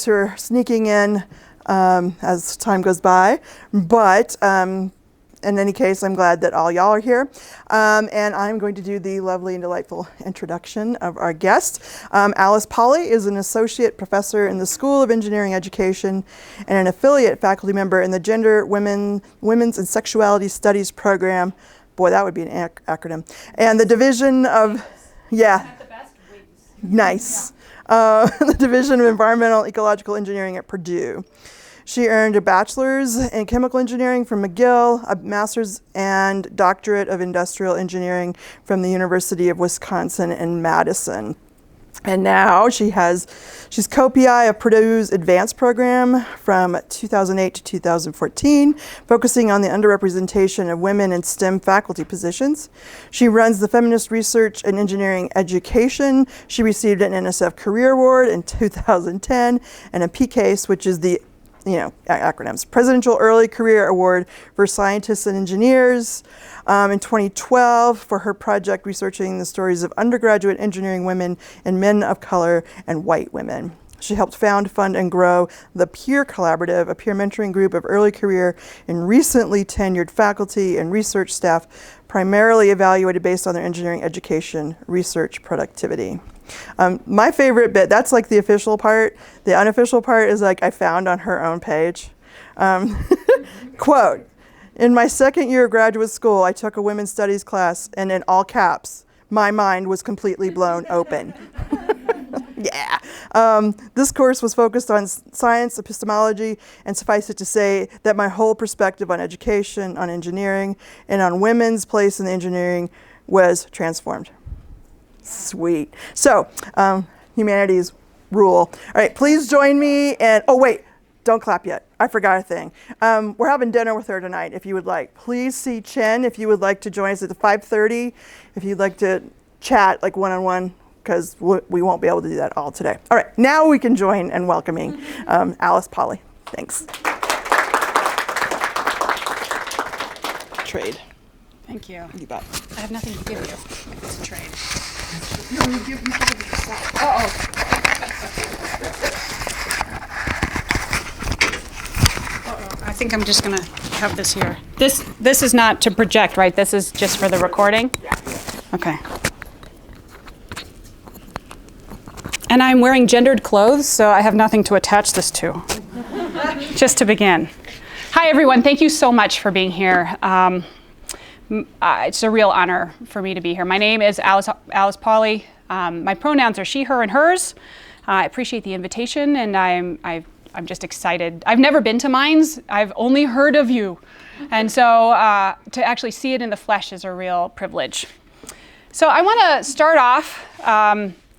who are sneaking in as time goes by, but in any case, I'm glad that all y'all are here, and I'm going to do the lovely and delightful introduction of our guest. Alice Pawley is an associate professor in the School of Engineering Education and an affiliate faculty member in the Gender, Women's and Sexuality Studies program. Boy, that would be an acronym. And the Division of, nice. The Division of Environmental Ecological Engineering at Purdue. She earned a bachelor's in chemical engineering from McGill, a master's and doctorate of industrial engineering from the University of Wisconsin in Madison. And now she's co-PI of Purdue's advanced program from 2008 to 2014, focusing on the underrepresentation of women in STEM faculty positions. She runs the Feminist Research and Engineering Education. She received an NSF Career Award in 2010 and a PCASE, which is the acronyms, Presidential Early Career Award for Scientists and Engineers in 2012 for her project researching the stories of undergraduate engineering women and men of color and white women. She helped found, fund, and grow the Peer Collaborative, a peer mentoring group of early career and recently tenured faculty and research staff, primarily evaluated based on their engineering education research productivity. My favorite bit, that's like the official part. The unofficial part is like I found on her own page. Quote, "In my second year of graduate school, I took a women's studies class, and in all caps, my mind was completely blown open." Yeah. This course was focused on science, epistemology, and suffice it to say that my whole perspective on education, on engineering, and on women's place in the engineering was transformed. Sweet. So, humanities rule. All right, please join me and, oh wait, don't clap yet. I forgot a thing. We're having dinner with her tonight if you would like. Please see Chen if you would like to join us at 5:30, if you'd like to chat like one-on-one, because we won't be able to do that all today. All right, now we can join in welcoming Alice Pawley. Thanks. Trade. Thank you. You bet. I have nothing to give you. It's a trade. No, you give it yourself. I think I'm just gonna have this here. This is not to project, right? This is just for the recording? Yeah. Okay. And I'm wearing gendered clothes, so I have nothing to attach this to. Just to begin. Hi, everyone. Thank you so much for being here. It's a real honor for me to be here. My name is Alice Pawley. My pronouns are she, her, and hers. I appreciate the invitation, and I'm just excited. I've never been to mines. I've only heard of you. And so to actually see it in the flesh is a real privilege. So I want to start off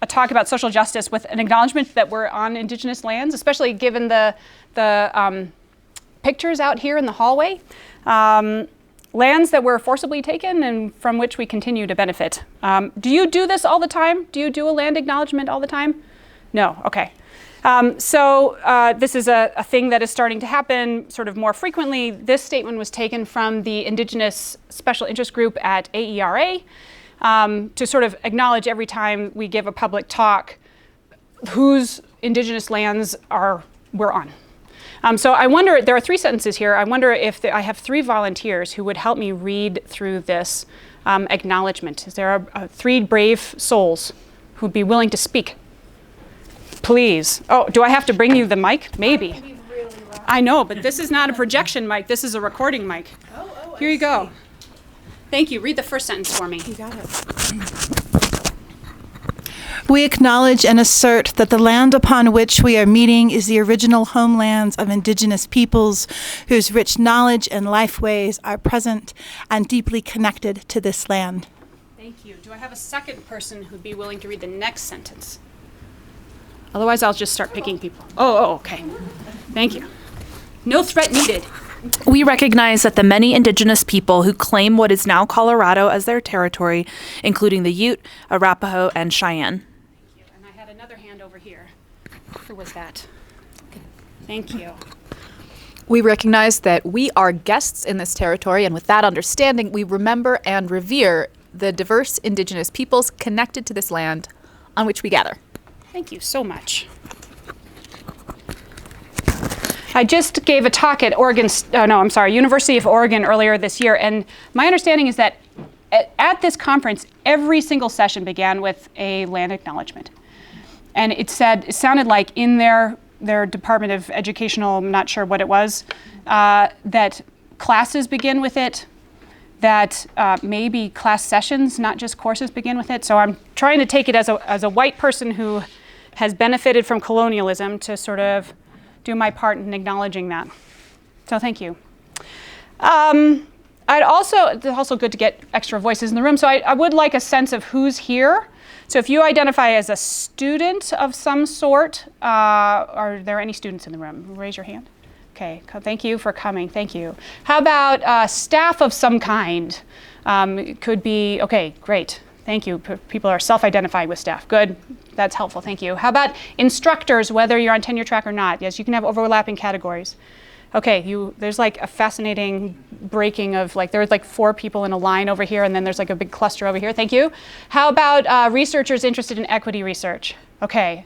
a talk about social justice with an acknowledgement that we're on Indigenous lands, especially given the pictures out here in the hallway. Lands that were forcibly taken and from which we continue to benefit. Do you do this all the time? Do you do a land acknowledgement all the time? No, okay. So this is a thing that is starting to happen sort of more frequently. This statement was taken from the Indigenous Special Interest Group at AERA to sort of acknowledge every time we give a public talk whose Indigenous lands we're on. So I wonder, there are 3 sentences here. I wonder if I have 3 volunteers who would help me read through this acknowledgement. Is there 3 brave souls who'd be willing to speak? Please. Oh, do I have to bring you the mic? Maybe. Really I know, but this is not a projection mic. This is a recording mic. Here you go. Thank you. Read the first sentence for me. You got it. We acknowledge and assert that the land upon which we are meeting is the original homelands of Indigenous peoples whose rich knowledge and lifeways are present and deeply connected to this land. Thank you. Do I have a second person who'd be willing to read the next sentence? Otherwise, I'll just start picking people. Oh, okay. Thank you. No threat needed. We recognize that the many Indigenous people who claim what is now Colorado as their territory, including the Ute, Arapaho, and Cheyenne. Who was that? Thank you. We recognize that we are guests in this territory, and with that understanding, we remember and revere the diverse Indigenous peoples connected to this land on which we gather. Thank you so much. I just gave a talk at University of Oregon earlier this year, and my understanding is that at this conference, every single session began with a land acknowledgement. And it sounded like in their Department of Educational, I'm not sure what it was, that classes begin with it, that maybe class sessions, not just courses, begin with it. So I'm trying to take it as a white person who has benefited from colonialism to sort of do my part in acknowledging that. So thank you. It's also good to get extra voices in the room. So I would like a sense of who's here. So if you identify as a student of some sort, are there any students in the room? Raise your hand. Okay, thank you for coming, thank you. How about staff of some kind? It could be, okay, great, thank you. People are self-identifying with staff, good, that's helpful, thank you. How about instructors, whether you're on tenure track or not? Yes, you can have overlapping categories. Okay, there's like a fascinating breaking of there's like 4 people in a line over here, and then there's like a big cluster over here, thank you. How about researchers interested in equity research? Okay,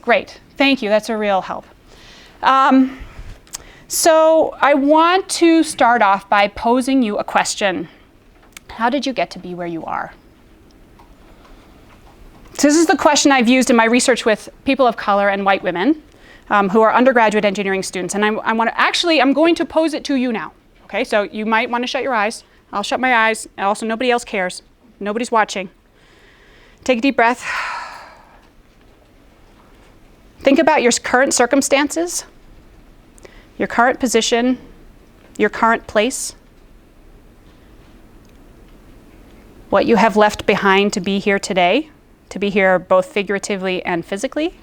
great, thank you, that's a real help. So I want to start off by posing you a question. How did you get to be where you are? So this is the question I've used in my research with people of color and white women who are undergraduate engineering students. And I'm going to pose it to you now. Okay, so you might want to shut your eyes. I'll shut my eyes. And also, nobody else cares. Nobody's watching. Take a deep breath. Think about your current circumstances, your current position, your current place, what you have left behind to be here today, to be here both figuratively and physically.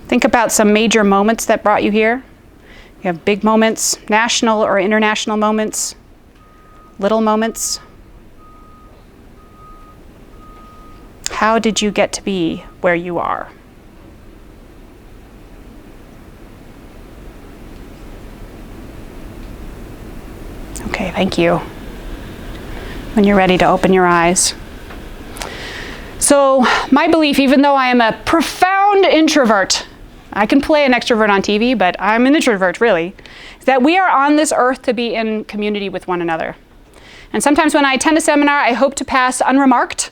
Think about some major moments that brought you here. You have big moments, national or international moments, little moments. How did you get to be where you are? Okay, thank you. When you're ready to open your eyes. So my belief, even though I am a profound introvert, I can play an extrovert on TV, but I'm an introvert really, is that we are on this earth to be in community with one another. And sometimes when I attend a seminar, I hope to pass unremarked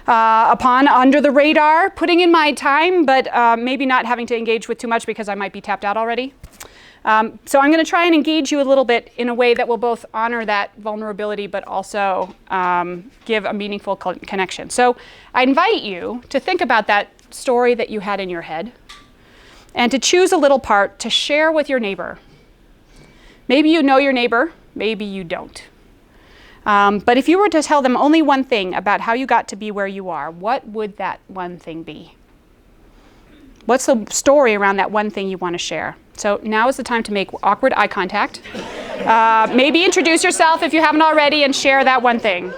upon, under the radar, putting in my time, but maybe not having to engage with too much because I might be tapped out already. So I'm going to try and engage you a little bit in a way that will both honor that vulnerability, but also give a meaningful connection. So I invite you to think about that story that you had in your head and to choose a little part to share with your neighbor. Maybe you know your neighbor, maybe you don't. But if you were to tell them only one thing about how you got to be where you are, what would that one thing be? What's the story around that one thing you want to share? So now is the time to make awkward eye contact. Maybe introduce yourself if you haven't already and share that one thing.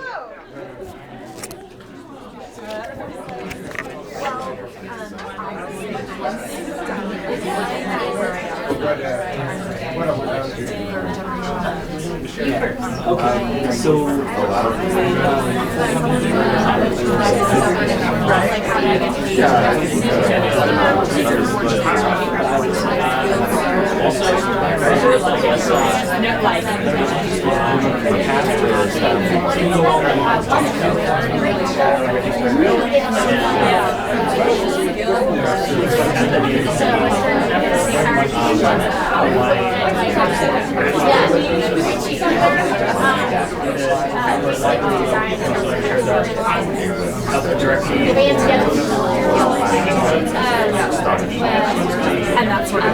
Okay, so And that sort of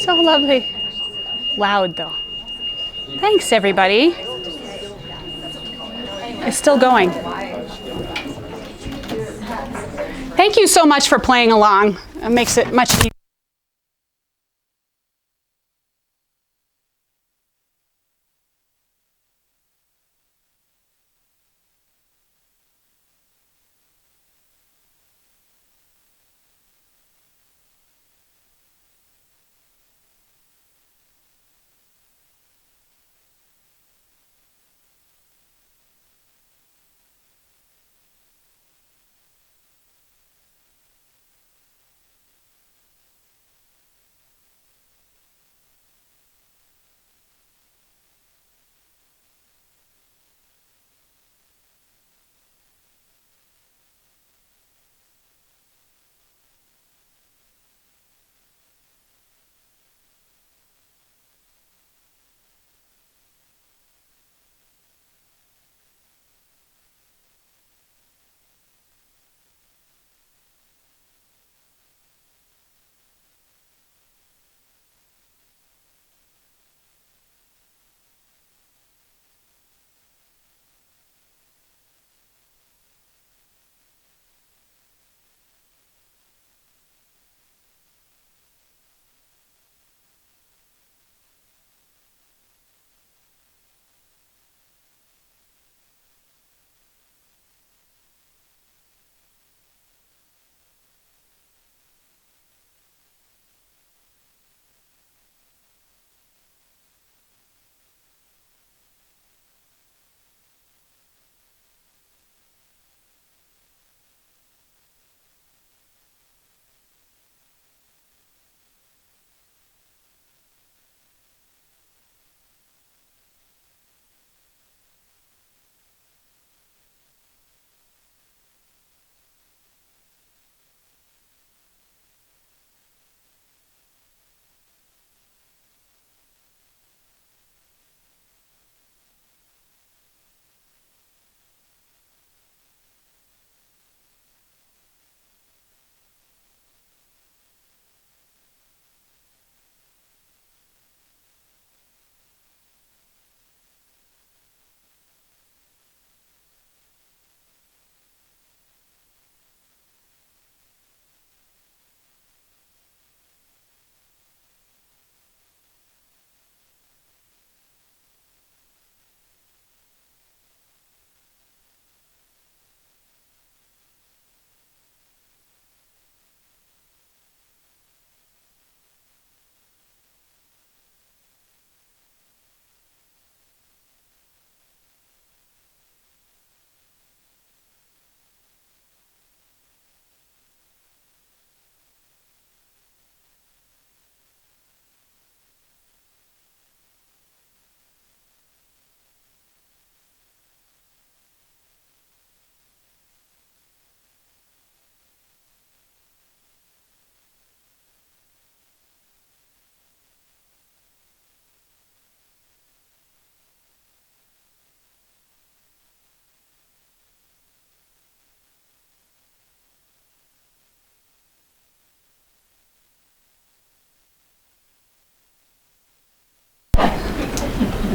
So lovely. Loud though. Thanks everybody. It's still going. Thank you so much for playing along. It makes it much easier.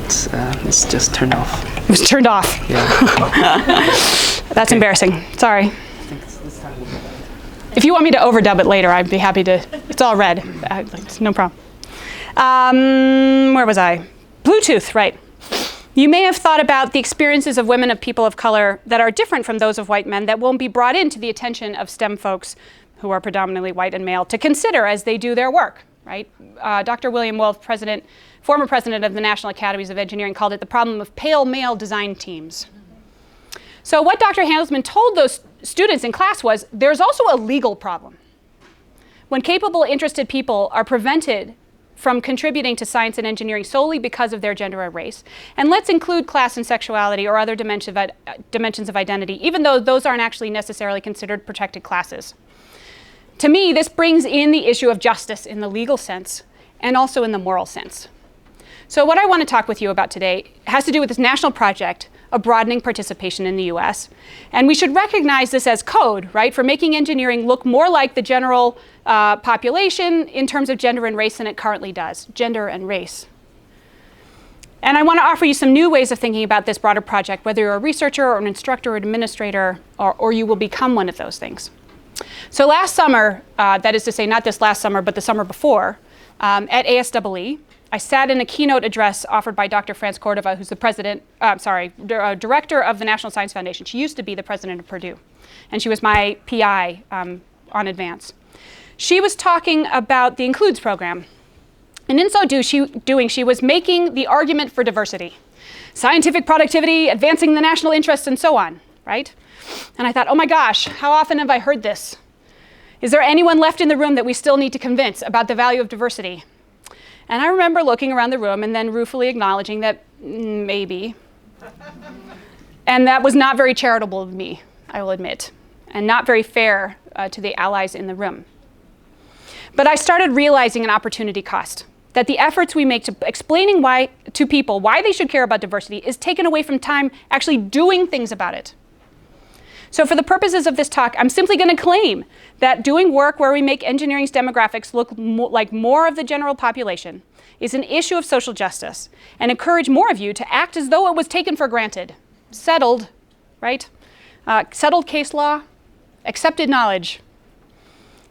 it's just turned off. It was turned off. Yeah. That's embarrassing. Sorry. If you want me to overdub it later, I'd be happy to. It's all red. It's no problem. Where was I? Bluetooth, right. You may have thought about the experiences of women of people of color that are different from those of white men that won't be brought into the attention of STEM folks who are predominantly white and male to consider as they do their work, right? Dr. William Wolf, former president of the National Academies of Engineering, called it the problem of pale male design teams. So what Dr. Handelsman told those students in class was, there's also a legal problem. When capable, interested people are prevented from contributing to science and engineering solely because of their gender or race. And let's include class and sexuality or other dimensions of identity, even though those aren't actually necessarily considered protected classes. To me, this brings in the issue of justice in the legal sense and also in the moral sense. So what I want to talk with you about today has to do with this national project of broadening participation in the US. And we should recognize this as code, right, for making engineering look more like the general population in terms of gender and race than it currently does. Gender and race. And I want to offer you some new ways of thinking about this broader project, whether you're a researcher or an instructor or administrator, or you will become one of those things. So last summer, that is to say not this last summer, but the summer before, at ASEE, I sat in a keynote address offered by Dr. France Cordova, who's the director of the National Science Foundation. She used to be the president of Purdue, and she was my PI on Advance. She was talking about the Includes program, and in so doing, she was making the argument for diversity, scientific productivity, advancing the national interests, and so on, right? And I thought, oh my gosh, how often have I heard this? Is there anyone left in the room that we still need to convince about the value of diversity? And I remember looking around the room and then ruefully acknowledging that maybe. And that was not very charitable of me, I will admit, and not very fair to the allies in the room. But I started realizing an opportunity cost, that the efforts we make to explaining to people why they should care about diversity is taken away from time actually doing things about it. So for the purposes of this talk, I'm simply going to claim that doing work where we make engineering's demographics look like more of the general population is an issue of social justice, and encourage more of you to act as though it was taken for granted. Settled, right? Settled case law, accepted knowledge.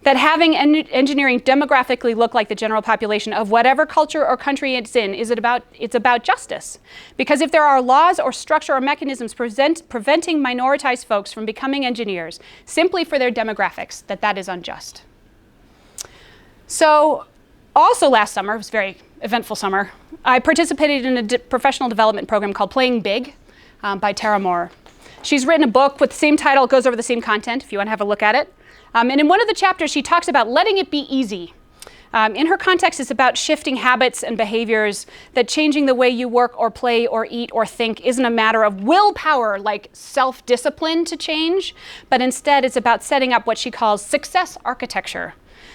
That having engineering demographically look like the general population of whatever culture or country it's in it's about justice. Because if there are laws or structure or mechanisms preventing minoritized folks from becoming engineers simply for their demographics, that is unjust. So also last summer, it was a very eventful summer, I participated in a professional development program called Playing Big by Tara Moore. She's written a book with the same title, it goes over the same content if you want to have a look at it. And in one of the chapters, she talks about letting it be easy. In her context, it's about shifting habits and behaviors, that changing the way you work or play or eat or think isn't a matter of willpower, like self-discipline to change, but instead it's about setting up what she calls success architecture,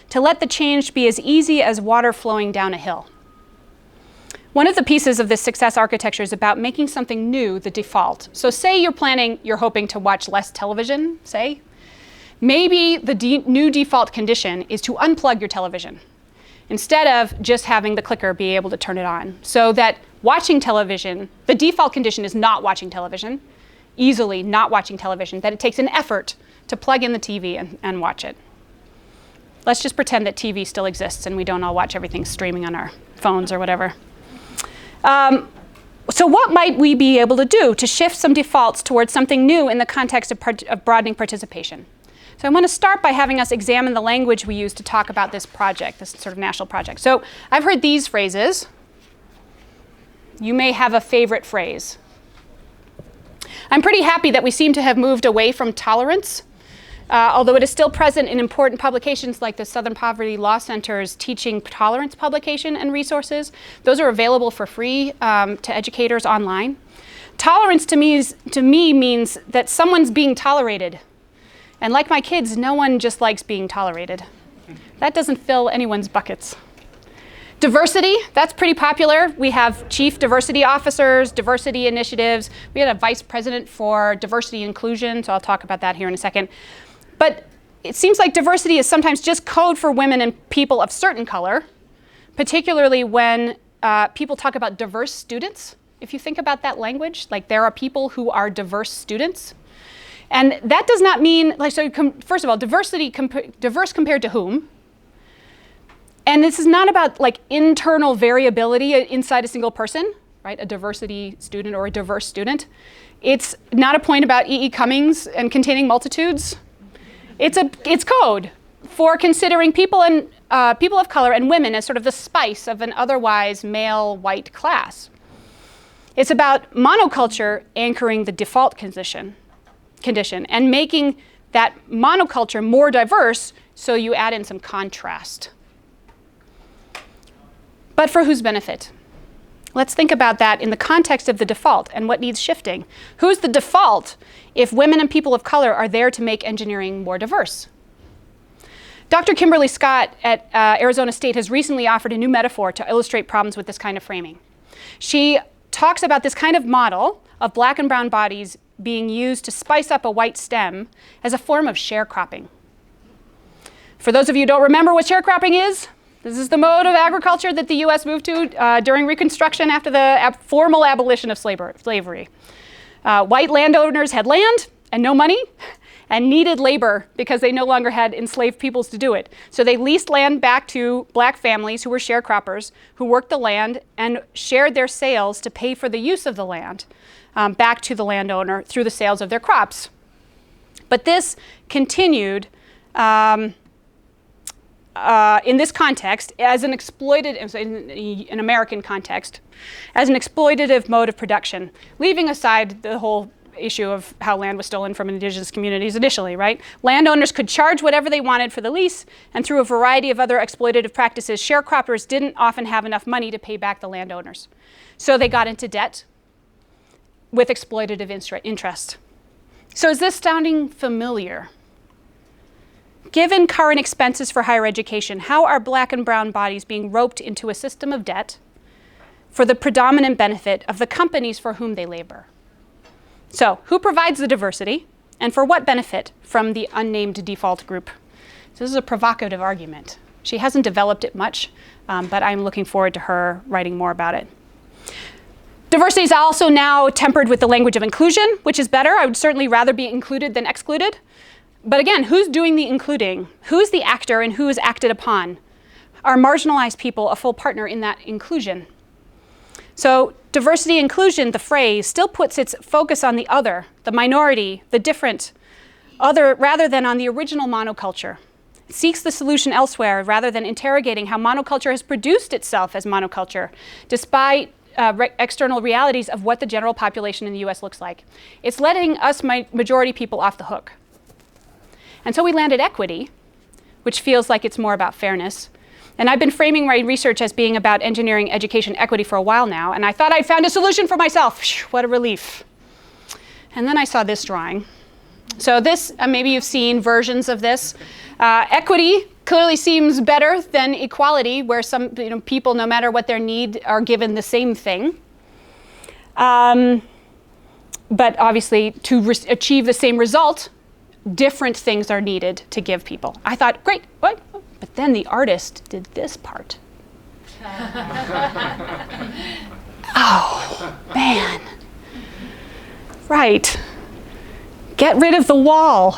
to let the change be as easy as water flowing down a hill. One of the pieces of this success architecture is about making something new the default. So say you're hoping to watch less television, say. Maybe the new default condition is to unplug your television instead of just having the clicker be able to turn it on. So that watching television, the default condition is not watching television, easily not watching television, that it takes an effort to plug in the TV and watch it. Let's just pretend that TV still exists and we don't all watch everything streaming on our phones or whatever. So what might we be able to do to shift some defaults towards something new in the context of broadening participation? So I want to start by having us examine the language we use to talk about this project, this sort of national project. So I've heard these phrases. You may have a favorite phrase. I'm pretty happy that we seem to have moved away from tolerance, although it is still present in important publications like the Southern Poverty Law Center's Teaching Tolerance publication and resources. Those are available for free to educators online. Tolerance to me means that someone's being tolerated. And like my kids, no one just likes being tolerated. That doesn't fill anyone's buckets. Diversity, that's pretty popular. We have chief diversity officers, diversity initiatives. We had a vice president for diversity inclusion, so I'll talk about that here in a second. But it seems like diversity is sometimes just code for women and people of certain color, particularly when people talk about diverse students. if you think about that language. Like, there are people who are diverse students. And that does not mean, like, so first of all, diverse compared to whom? And this is not about like internal variability inside a single person, right? A diversity student or a diverse student. It's not a point about E.E. Cummings and containing multitudes. It's code for considering people of color and women as sort of the spice of an otherwise male white class. It's about monoculture anchoring the default condition and making that monoculture more diverse, so you add in some contrast. But for whose benefit? Let's think about that in the context of the default and what needs shifting. Who's the default if women and people of color are there to make engineering more diverse? Dr. Kimberly Scott at Arizona State has recently offered a new metaphor to illustrate problems with this kind of framing. She talks about this kind of model of black and brown bodies being used to spice up a white stem as a form of sharecropping. For those of you who don't remember what sharecropping is, this is the mode of agriculture that the US moved to during Reconstruction after the formal abolition of slavery. White landowners had land and no money and needed labor because they no longer had enslaved peoples to do it. So they leased land back to black families who were sharecroppers, who worked the land and shared their sales to pay for the use of the land back to the landowner through the sales of their crops. But this continued in this context as an in American context, as an exploitative mode of production, leaving aside the whole issue of how land was stolen from indigenous communities initially, right? Landowners could charge whatever they wanted for the lease, and through a variety of other exploitative practices, sharecroppers didn't often have enough money to pay back the landowners. So they got into debt with exploitative interest. So is this sounding familiar? Given current expenses for higher education, how are black and brown bodies being roped into a system of debt for the predominant benefit of the companies for whom they labor? So, who provides the diversity, and for what benefit from the unnamed default group? So this is a provocative argument. She hasn't developed it much, but I'm looking forward to her writing more about it. Diversity is also now tempered with the language of inclusion, which is better. I would certainly rather be included than excluded. But again, who's doing the including? Who's the actor and who is acted upon? Are marginalized people a full partner in that inclusion? So diversity inclusion, the phrase, still puts its focus on the other, the minority, the different, other, rather than on the original monoculture. It seeks the solution elsewhere rather than interrogating how monoculture has produced itself as monoculture, despite external realities of what the general population in the US looks like. It's letting us majority people off the hook. And so we land at equity, which feels like it's more about fairness. And I've been framing my research as being about engineering education equity for a while now, and I thought I'd found a solution for myself. What a relief. And then I saw this drawing. So this, maybe you've seen versions of this. Equity clearly seems better than equality, where some people, no matter what their need, are given the same thing. But obviously, to achieve the same result, different things are needed to give people. I thought, great, what? But then the artist did this part. Oh, man. Right. Get rid of the wall.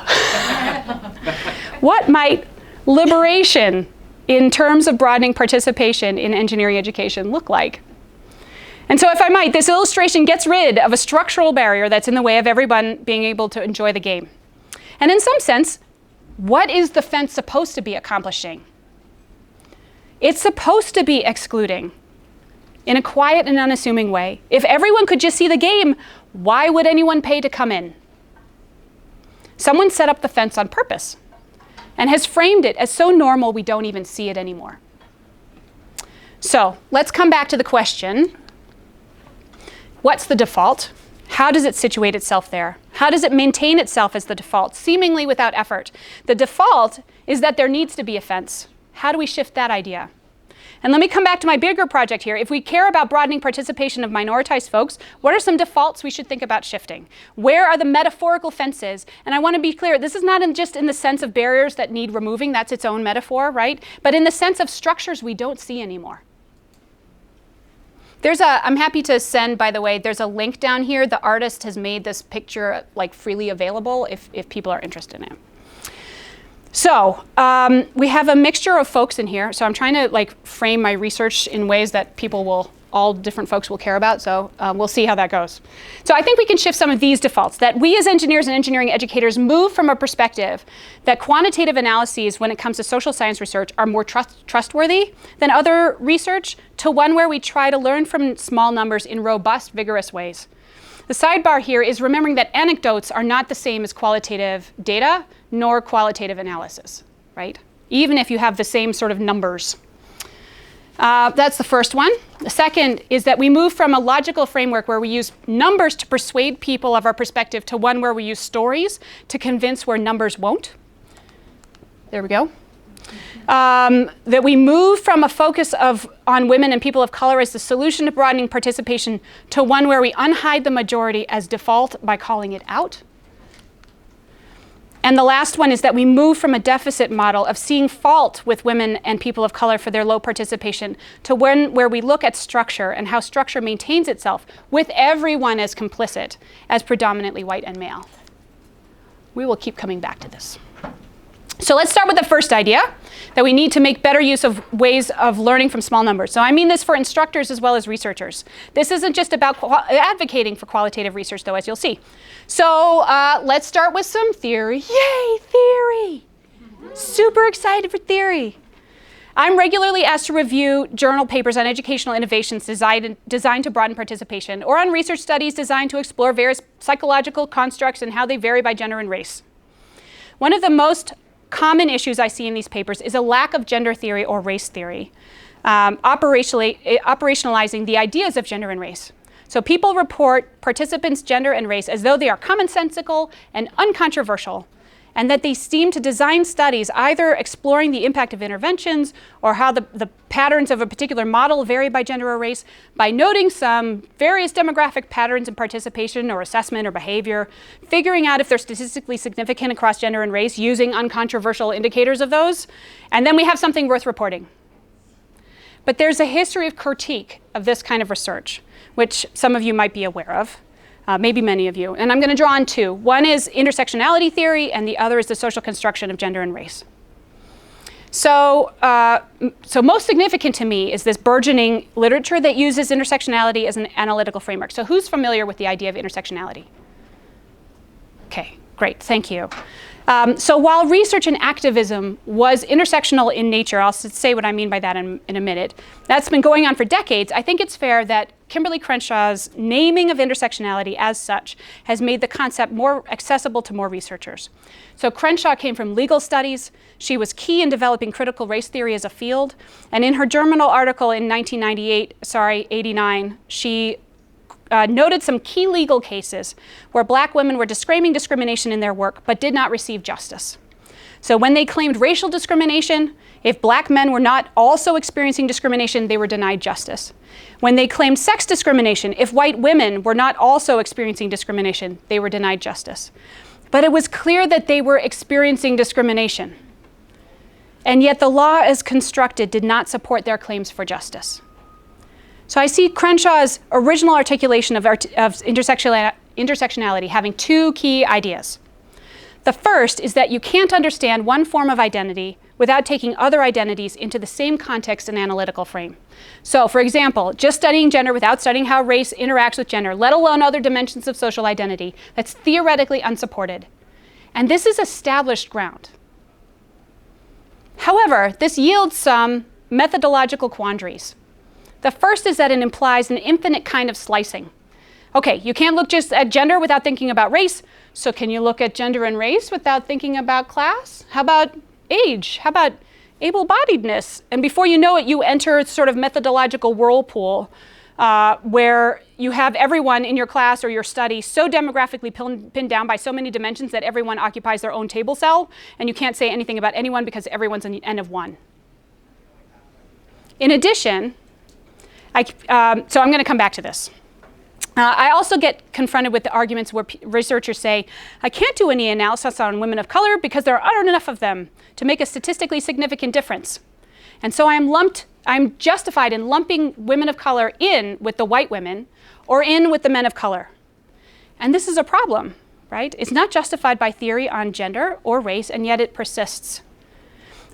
What might liberation in terms of broadening participation in engineering education look like? And so if I might, this illustration gets rid of a structural barrier that's in the way of everyone being able to enjoy the game. And in some sense, what is the fence supposed to be accomplishing? It's supposed to be excluding in a quiet and unassuming way. If everyone could just see the game, why would anyone pay to come in? Someone set up the fence on purpose and has framed it as so normal we don't even see it anymore. So let's come back to the question, what's the default? How does it situate itself there? How does it maintain itself as the default, seemingly without effort? The default is that there needs to be a fence. How do we shift that idea? And let me come back to my bigger project here. If we care about broadening participation of minoritized folks, what are some defaults we should think about shifting? Where are the metaphorical fences? And I want to be clear, this is not just in the sense of barriers that need removing, that's its own metaphor, right? But in the sense of structures we don't see anymore. I'm happy to send, by the way, there's a link down here. The artist has made this picture like freely available if people are interested in it. So we have a mixture of folks in here. So I'm trying to like frame my research in ways that all different folks will care about. So we'll see how that goes. So I think we can shift some of these defaults, that we as engineers and engineering educators move from a perspective that quantitative analyses when it comes to social science research are more trustworthy than other research, to one where we try to learn from small numbers in robust, vigorous ways. The sidebar here is remembering that anecdotes are not the same as qualitative data nor qualitative analysis, right? Even if you have the same sort of numbers. That's the first one. The second is that we move from a logical framework where we use numbers to persuade people of our perspective to one where we use stories to convince where numbers won't. There we go. That we move from a focus on women and people of color as the solution to broadening participation to one where we unhide the majority as default by calling it out. And the last one is that we move from a deficit model of seeing fault with women and people of color for their low participation to one where we look at structure and how structure maintains itself with everyone as complicit as predominantly white and male. We will keep coming back to this. So let's start with the first idea, that we need to make better use of ways of learning from small numbers. So I mean this for instructors as well as researchers. This isn't just about advocating for qualitative research, though, as you'll see. So let's start with some theory. Yay, theory! Super excited for theory. I'm regularly asked to review journal papers on educational innovations designed to broaden participation, or on research studies designed to explore various psychological constructs and how they vary by gender and race. One of the most common issues I see in these papers is a lack of gender theory or race theory, operationalizing the ideas of gender and race. So people report participants' gender and race as though they are commonsensical and uncontroversial, and that they seem to design studies either exploring the impact of interventions or how the patterns of a particular model vary by gender or race by noting some various demographic patterns in participation or assessment or behavior, figuring out if they're statistically significant across gender and race using uncontroversial indicators of those, and then we have something worth reporting. But there's a history of critique of this kind of research, which some of you might be aware of. Maybe many of you. And I'm going to draw on two. One is intersectionality theory, and the other is the social construction of gender and race. So most significant to me is this burgeoning literature that uses intersectionality as an analytical framework. So who's familiar with the idea of intersectionality? Okay, great, thank you. So while research and activism was intersectional in nature, I'll say what I mean by that in a minute, that's been going on for decades. I think it's fair that Kimberly Crenshaw's naming of intersectionality as such has made the concept more accessible to more researchers. So Crenshaw came from legal studies. She was key in developing critical race theory as a field. And in her journal article in 89, she noted some key legal cases where black women were describing discrimination in their work but did not receive justice. So when they claimed racial discrimination, if black men were not also experiencing discrimination, they were denied justice. When they claimed sex discrimination, if white women were not also experiencing discrimination, they were denied justice. But it was clear that they were experiencing discrimination. And yet the law as constructed did not support their claims for justice. So I see Crenshaw's original articulation of intersectionality having two key ideas. The first is that you can't understand one form of identity without taking other identities into the same context and analytical frame. So for example, just studying gender without studying how race interacts with gender, let alone other dimensions of social identity, that's theoretically unsupported. And this is established ground. However, this yields some methodological quandaries. The first is that it implies an infinite kind of slicing. Okay, you can't look just at gender without thinking about race, so can you look at gender and race without thinking about class? How about age? How about able-bodiedness? And before you know it, you enter a sort of methodological whirlpool where you have everyone in your class or your study so demographically pinned down by so many dimensions that everyone occupies their own table cell, and you can't say anything about anyone because everyone's an N of one. In addition, so I'm going to come back to this. I also get confronted with the arguments where researchers say, I can't do any analysis on women of color because there aren't enough of them to make a statistically significant difference. And so I am lumped I'm justified in lumping women of color in with the white women or in with the men of color. And this is a problem, right? It's not justified by theory on gender or race, and yet it persists.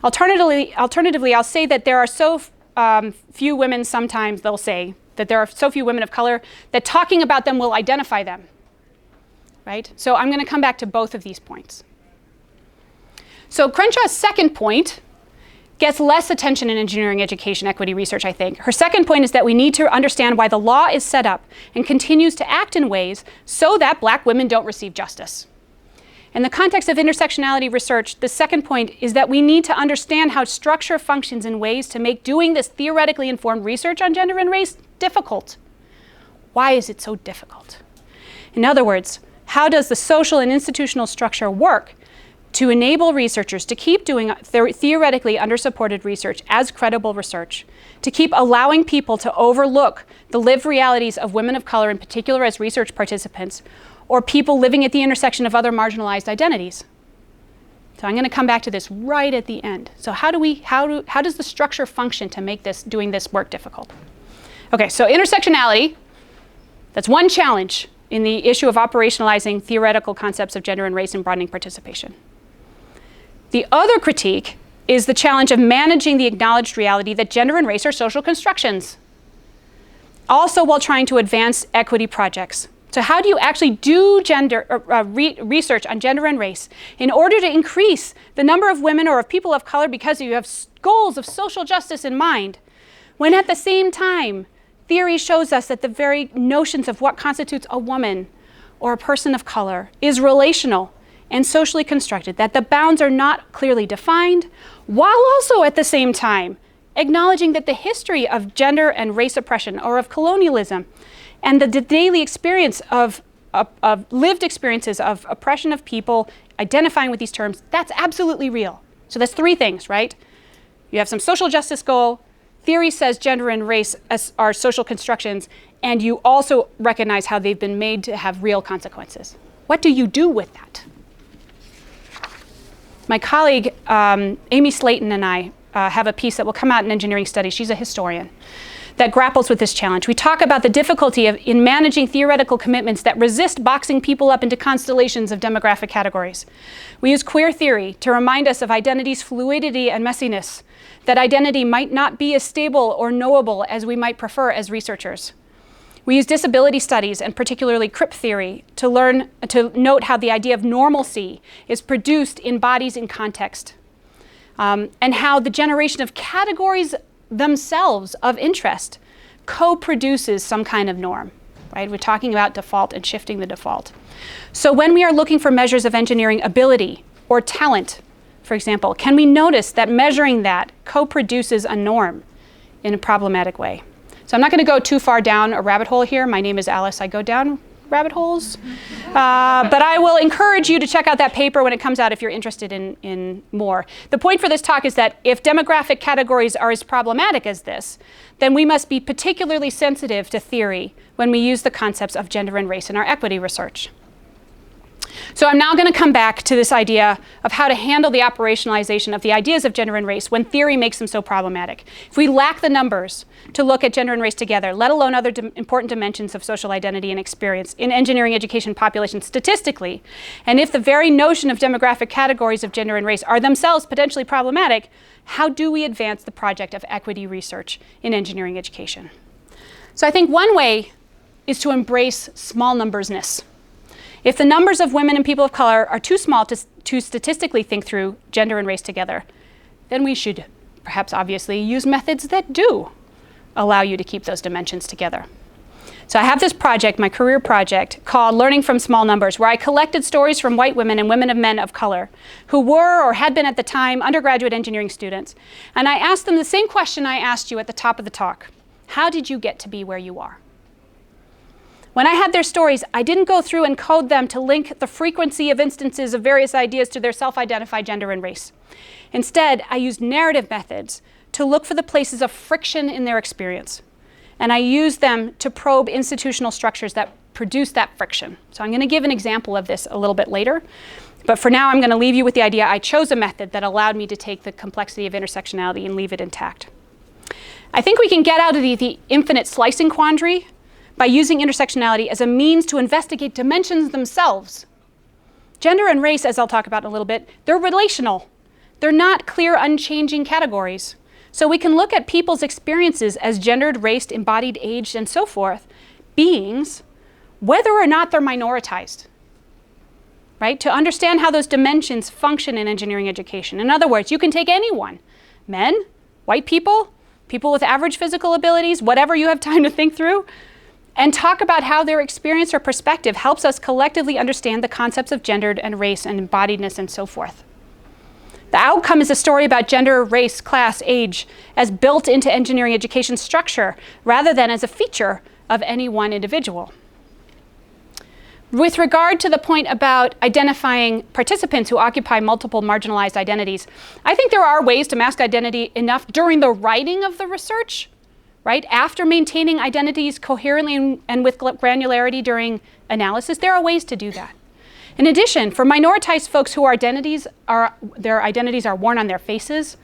Alternatively, I'll say that there are so few women, sometimes they'll say that there are so few women of color that talking about them will identify them, right? So I'm going to come back to both of these points. So Crenshaw's second point gets less attention in engineering education equity research, I think. Her second point is that we need to understand why the law is set up and continues to act in ways so that black women don't receive justice. In the context of intersectionality research, the second point is that we need to understand how structure functions in ways to make doing this theoretically informed research on gender and race difficult. Why is it so difficult? In other words, how does the social and institutional structure work to enable researchers to keep doing theoretically undersupported research as credible research, to keep allowing people to overlook the lived realities of women of color, in particular as research participants, or people living at the intersection of other marginalized identities? So I'm going to come back to this right at the end. So how does the structure function to make doing this work difficult? Okay, so intersectionality, that's one challenge in the issue of operationalizing theoretical concepts of gender and race and broadening participation. The other critique is the challenge of managing the acknowledged reality that gender and race are social constructions, also while trying to advance equity projects. So how do you actually do research on gender and race in order to increase the number of women or of people of color because you have goals of social justice in mind, when at the same time, theory shows us that the very notions of what constitutes a woman or a person of color is relational and socially constructed, that the bounds are not clearly defined, while also at the same time acknowledging that the history of gender and race oppression or of colonialism and the daily experience of lived experiences of oppression of people identifying with these terms, that's absolutely real. So that's three things, right? You have some social justice goal, theory says gender and race are social constructions, and you also recognize how they've been made to have real consequences. What do you do with that? My colleague, Amy Slayton, and I have a piece that will come out in Engineering Studies. She's a historian that grapples with this challenge. We talk about the difficulty in managing theoretical commitments that resist boxing people up into constellations of demographic categories. We use queer theory to remind us of identity's fluidity and messiness, that identity might not be as stable or knowable as we might prefer as researchers. We use disability studies, and particularly crip theory, to note how the idea of normalcy is produced in bodies in context, and how the generation of categories themselves of interest co-produces some kind of norm, right? We're talking about default and shifting the default. So when we are looking for measures of engineering ability or talent, for example, can we notice that measuring that co-produces a norm in a problematic way? So I'm not going to go too far down a rabbit hole here. My name is Alice. I go down rabbit holes. But I will encourage you to check out that paper when it comes out if you're interested in more. The point for this talk is that if demographic categories are as problematic as this, then we must be particularly sensitive to theory when we use the concepts of gender and race in our equity research. So I'm now going to come back to this idea of how to handle the operationalization of the ideas of gender and race when theory makes them so problematic. If we lack the numbers to look at gender and race together, let alone other important dimensions of social identity and experience in engineering education populations statistically, and if the very notion of demographic categories of gender and race are themselves potentially problematic, how do we advance the project of equity research in engineering education? So I think one way is to embrace small numbersness. If the numbers of women and people of color are too small to statistically think through gender and race together, then we should perhaps obviously use methods that do allow you to keep those dimensions together. So I have this project, my career project, called Learning from Small Numbers, where I collected stories from white women and women of men of color who were or had been at the time undergraduate engineering students. And I asked them the same question I asked you at the top of the talk. How did you get to be where you are? When I had their stories, I didn't go through and code them to link the frequency of instances of various ideas to their self-identified gender and race. Instead, I used narrative methods to look for the places of friction in their experience. And I used them to probe institutional structures that produce that friction. So I'm going to give an example of this a little bit later. But for now, I'm going to leave you with the idea I chose a method that allowed me to take the complexity of intersectionality and leave it intact. I think we can get out of the infinite slicing quandary by using intersectionality as a means to investigate dimensions themselves. Gender and race, as I'll talk about in a little bit, they're relational. They're not clear, unchanging categories. So we can look at people's experiences as gendered, raced, embodied, aged, and so forth, beings, whether or not they're minoritized, right? To understand how those dimensions function in engineering education. In other words, you can take anyone, men, white people, people with average physical abilities, whatever you have time to think through, and talk about how their experience or perspective helps us collectively understand the concepts of gendered and race and embodiedness and so forth. The outcome is a story about gender, race, class, age as built into engineering education structure rather than as a feature of any one individual. With regard to the point about identifying participants who occupy multiple marginalized identities, I think there are ways to mask identity enough during the writing of the research, right? After maintaining identities coherently and with granularity during analysis, there are ways to do that. In addition, for minoritized folks whose their identities are worn on their faces,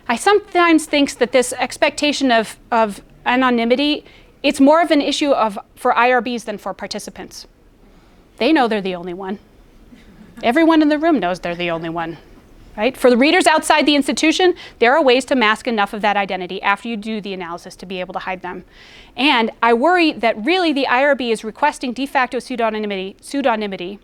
I sometimes think that this expectation of anonymity, it's more of an issue for IRBs than for participants. They know they're the only one. Everyone in the room knows they're the only one, right? For the readers outside the institution, there are ways to mask enough of that identity after you do the analysis to be able to hide them. And I worry that really the IRB is requesting de facto pseudonymity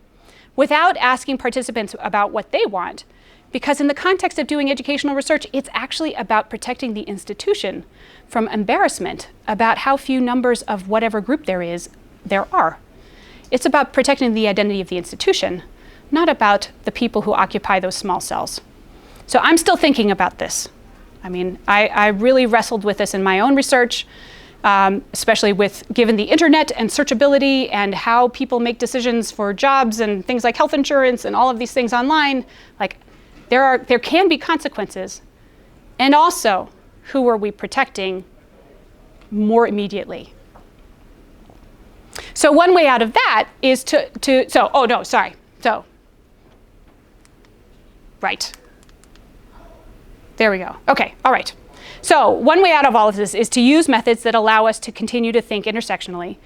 without asking participants about what they want, because in the context of doing educational research, it's actually about protecting the institution from embarrassment about how few numbers of whatever group there are. It's about protecting the identity of the institution, not about the people who occupy those small cells. So I'm still thinking about this. I mean, I really wrestled with this in my own research, especially given the internet and searchability and how people make decisions for jobs and things like health insurance and all of these things online. Like, there can be consequences. And also, who are we protecting more immediately? So one way out of that is right. There we go. Okay, all right. So one way out of all of this is to use methods that allow us to continue to think intersectionally.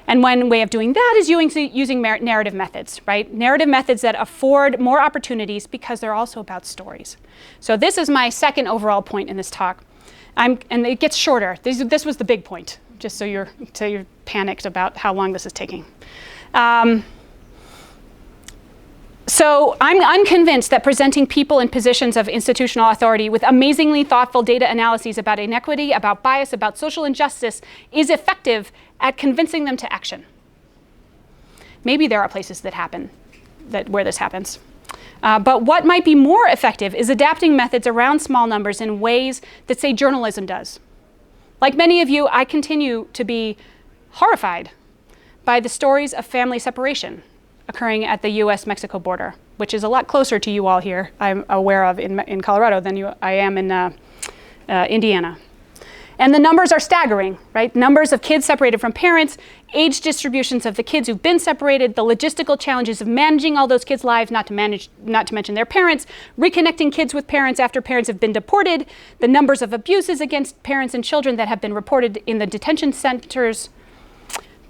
And one way of doing that is using narrative methods, right? Narrative methods that afford more opportunities because they're also about stories. So this is my second overall point in this talk. And it gets shorter. This was the big point, just so you're panicked about how long this is taking. So I'm unconvinced that presenting people in positions of institutional authority with amazingly thoughtful data analyses about inequity, about bias, about social injustice is effective at convincing them to action. Maybe there are places where this happens. But what might be more effective is adapting methods around small numbers in ways that, say, journalism does. Like many of you, I continue to be horrified by the stories of family separation occurring at the US-Mexico border, which is a lot closer to you all here, I'm aware of, in Colorado than I am in Indiana. And the numbers are staggering, right? Numbers of kids separated from parents, age distributions of the kids who've been separated, the logistical challenges of managing all those kids' lives, not to mention their parents, reconnecting kids with parents after parents have been deported, the numbers of abuses against parents and children that have been reported in the detention centers.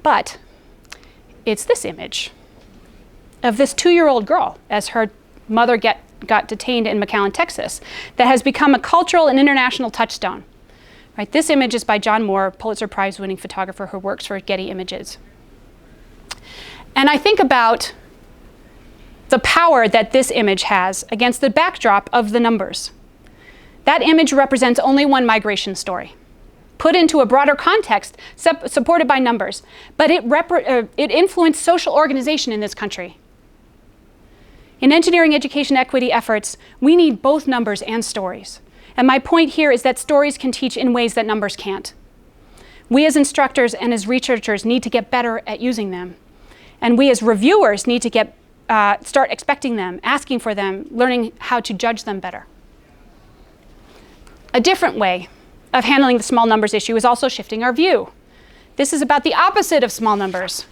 But it's this image of this 2-year-old girl as her mother got detained in McAllen, Texas, that has become a cultural and international touchstone. Right? This image is by John Moore, Pulitzer Prize-winning photographer who works for Getty Images. And I think about the power that this image has against the backdrop of the numbers. That image represents only one migration story, put into a broader context, supported by numbers. But it influenced social organization in this country. In engineering education equity efforts, we need both numbers and stories. And my point here is that stories can teach in ways that numbers can't. We as instructors and as researchers need to get better at using them. And we as reviewers need to start expecting them, asking for them, learning how to judge them better. A different way of handling the small numbers issue is also shifting our view. This is about the opposite of small numbers.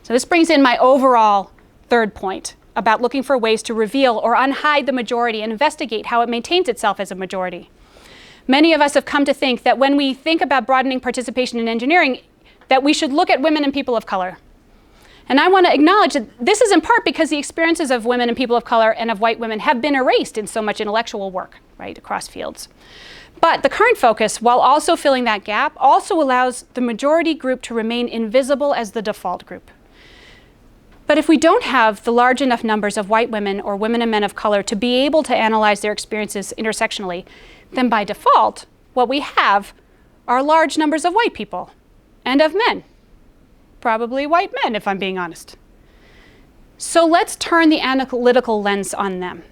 So this brings in my overall third point about looking for ways to reveal or unhide the majority and investigate how it maintains itself as a majority. Many of us have come to think that when we think about broadening participation in engineering, that we should look at women and people of color. And I want to acknowledge that this is in part because the experiences of women and people of color and of white women have been erased in so much intellectual work, right, across fields. But the current focus, while also filling that gap, also allows the majority group to remain invisible as the default group. But if we don't have the large enough numbers of white women or women and men of color to be able to analyze their experiences intersectionally, then by default, what we have are large numbers of white people and of men. Probably white men, if I'm being honest. So let's turn the analytical lens on them.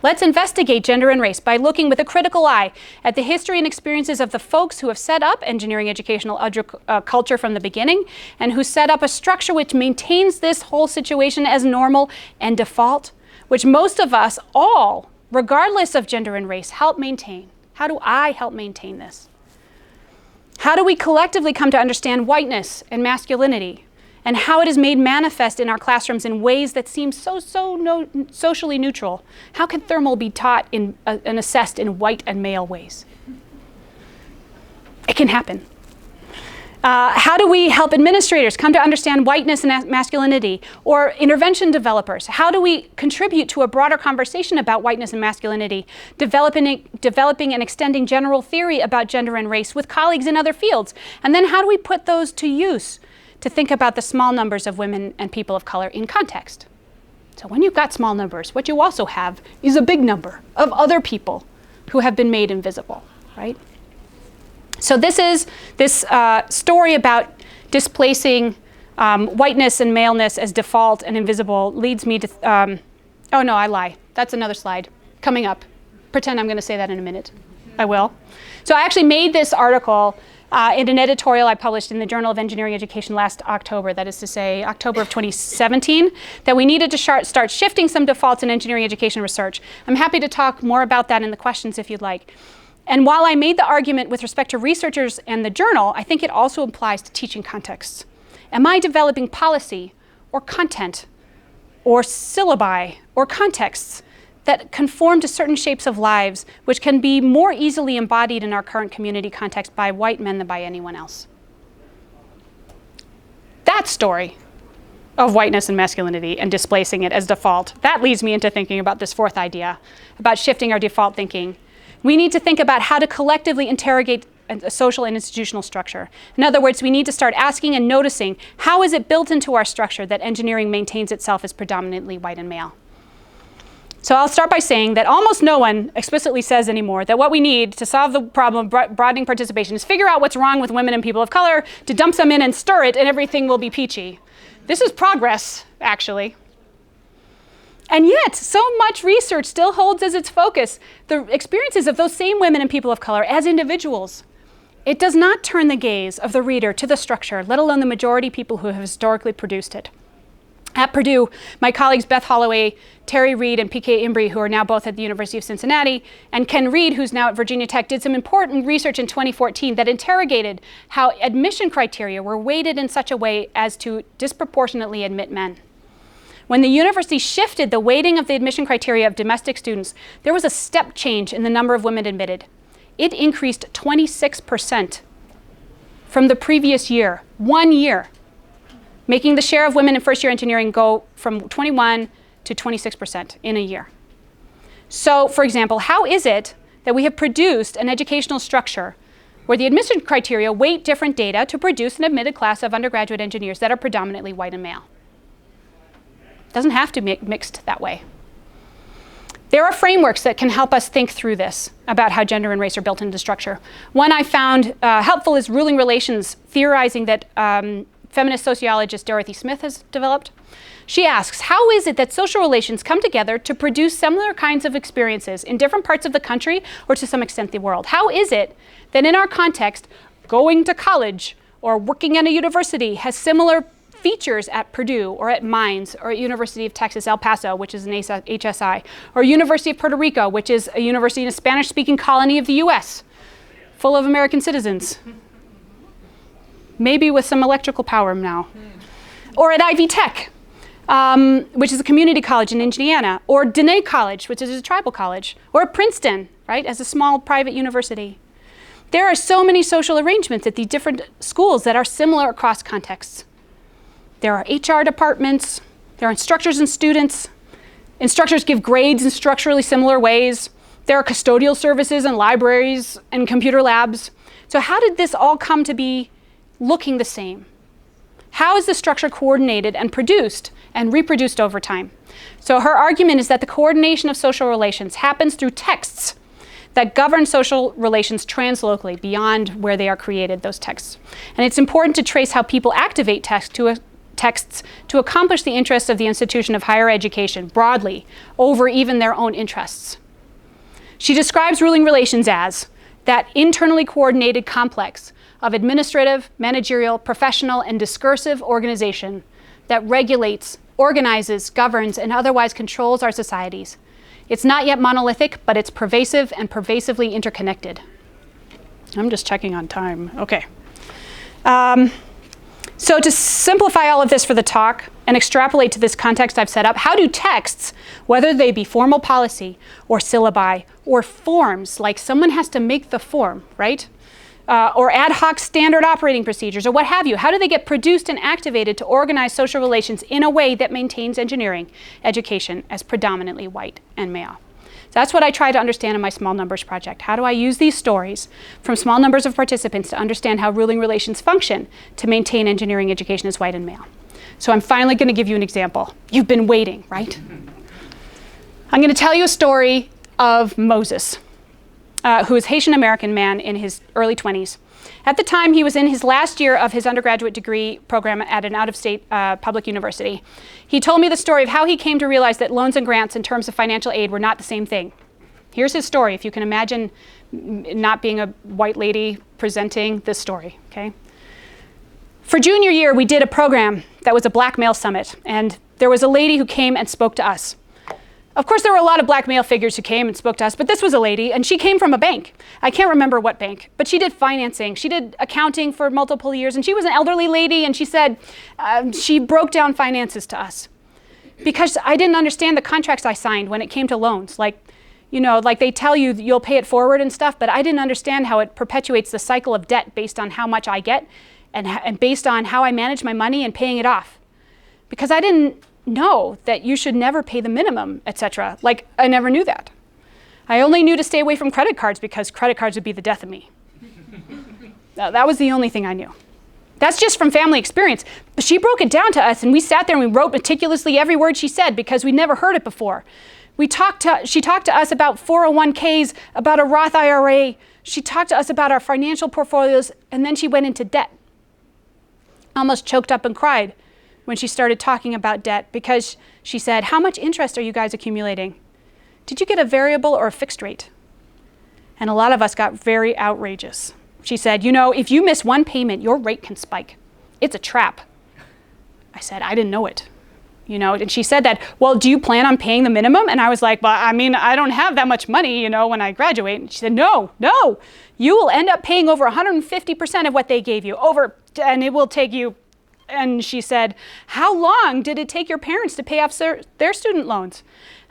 Let's investigate gender and race by looking with a critical eye at the history and experiences of the folks who have set up engineering educational culture from the beginning and who set up a structure which maintains this whole situation as normal and default, which most of us all, regardless of gender and race, help maintain. How do I help maintain this? How do we collectively come to understand whiteness and masculinity and how it is made manifest in our classrooms in ways that seem socially neutral? How can thermal be taught and assessed in white and male ways? It can happen. How do we help administrators come to understand whiteness and masculinity, or intervention developers? How do we contribute to a broader conversation about whiteness and masculinity, developing and extending general theory about gender and race with colleagues in other fields? And then how do we put those to use to think about the small numbers of women and people of color in context? So when you've got small numbers, what you also have is a big number of other people who have been made invisible, right? So this is this story about displacing whiteness and maleness as default and invisible leads me to, oh no, I lie. That's another slide coming up. Pretend I'm going to say that in a minute. I will. So I actually made this article in an editorial I published in the Journal of Engineering Education last October, that is to say October of 2017, that we needed to start shifting some defaults in engineering education research. I'm happy to talk more about that in the questions if you'd like. And while I made the argument with respect to researchers and the journal, I think it also applies to teaching contexts. Am I developing policy or content or syllabi or contexts that conform to certain shapes of lives which can be more easily embodied in our current community context by white men than by anyone else? That story of whiteness and masculinity and displacing it as default, that leads me into thinking about this fourth idea, about shifting our default thinking. We need to think about how to collectively interrogate a social and institutional structure. In other words, we need to start asking and noticing, how is it built into our structure that engineering maintains itself as predominantly white and male? So I'll start by saying that almost no one explicitly says anymore that what we need to solve the problem of broadening participation is figure out what's wrong with women and people of color, to dump some in and stir it, and everything will be peachy. This is progress, actually. And yet, so much research still holds as its focus the experiences of those same women and people of color as individuals. It does not turn the gaze of the reader to the structure, let alone the majority people who have historically produced it. At Purdue, my colleagues Beth Holloway, Terry Reed, and P.K. Imbrie, who are now both at the University of Cincinnati, and Ken Reed, who's now at Virginia Tech, did some important research in 2014 that interrogated how admission criteria were weighted in such a way as to disproportionately admit men. When the university shifted the weighting of the admission criteria of domestic students, there was a step change in the number of women admitted. It increased 26% from the previous year, 1 year, making the share of women in first-year engineering go from 21 to 26% in a year. So, for example, how is it that we have produced an educational structure where the admission criteria weight different data to produce an admitted class of undergraduate engineers that are predominantly white and male? It doesn't have to be mixed that way. There are frameworks that can help us think through this about how gender and race are built into the structure. One I found helpful is ruling relations, theorizing that feminist sociologist Dorothy Smith has developed. She asks, how is it that social relations come together to produce similar kinds of experiences in different parts of the country or to some extent the world? How is it that in our context, going to college or working at a university has similar features at Purdue or at Mines or at University of Texas, El Paso, which is an HSI, or University of Puerto Rico, which is a university in a Spanish-speaking colony of the US, full of American citizens, maybe with some electrical power now, or at Ivy Tech, which is a community college in Indiana, or Diné College, which is a tribal college, or Princeton, right, as a small private university. There are so many social arrangements at these different schools that are similar across contexts. There are HR departments, there are instructors and students. Instructors give grades in structurally similar ways. There are custodial services and libraries and computer labs. So how did this all come to be looking the same? How is the structure coordinated and produced and reproduced over time? So her argument is that the coordination of social relations happens through texts that govern social relations translocally beyond where they are created, those texts. And it's important to trace how people activate texts to accomplish the interests of the institution of higher education broadly over even their own interests. She describes ruling relations as that internally coordinated complex of administrative, managerial, professional, and discursive organization that regulates, organizes, governs, and otherwise controls our societies. It's not yet monolithic, but it's pervasive and pervasively interconnected. I'm just checking on time. Okay. So to simplify all of this for the talk and extrapolate to this context I've set up, how do texts, whether they be formal policy or syllabi or forms, like someone has to make the form, right? Or ad hoc standard operating procedures or what have you, how do they get produced and activated to organize social relations in a way that maintains engineering education as predominantly white and male? So that's what I try to understand in my small numbers project. How do I use these stories from small numbers of participants to understand how ruling relations function to maintain engineering education as white and male? So I'm finally going to give you an example. You've been waiting, right? I'm going to tell you a story of Moses, who is a Haitian American man in his early 20s. At the time, he was in his last year of his undergraduate degree program at an out-of-state public university. He told me the story of how he came to realize that loans and grants in terms of financial aid were not the same thing. Here's his story, if you can imagine not being a white lady presenting this story, okay? For junior year, we did a program that was a black male summit, and there was a lady who came and spoke to us. Of course, there were a lot of black male figures who came and spoke to us, but this was a lady, and she came from a bank. I can't remember what bank, but she did financing. She did accounting for multiple years, and she was an elderly lady, and she said she broke down finances to us because I didn't understand the contracts I signed when it came to loans. Like, you know, like they tell you you'll pay it forward and stuff, but I didn't understand how it perpetuates the cycle of debt based on how much I get and based on how I manage my money and paying it off. Because I didn't know that you should never pay the minimum, etc. Like, I never knew that. I only knew to stay away from credit cards because credit cards would be the death of me. That was the only thing I knew. That's just from family experience. But she broke it down to us, and we sat there and we wrote meticulously every word she said because we'd never heard it before. She talked to us about 401ks, about a Roth IRA. She talked to us about our financial portfolios, and then she went into debt. Almost choked up and cried when she started talking about debt because she said, "How much interest are you guys accumulating? Did you get a variable or a fixed rate?" And a lot of us got very outrageous. She said, "You know, if you miss one payment, your rate can spike. It's a trap." I said, "I didn't know it." You know, and she said that, "Well, do you plan on paying the minimum?" And I was like, "Well, I mean, I don't have that much money, you know, when I graduate." And she said, no, you will end up paying over 150% of what they gave you, and it will take you. And she said, "How long did it take your parents to pay off their student loans?"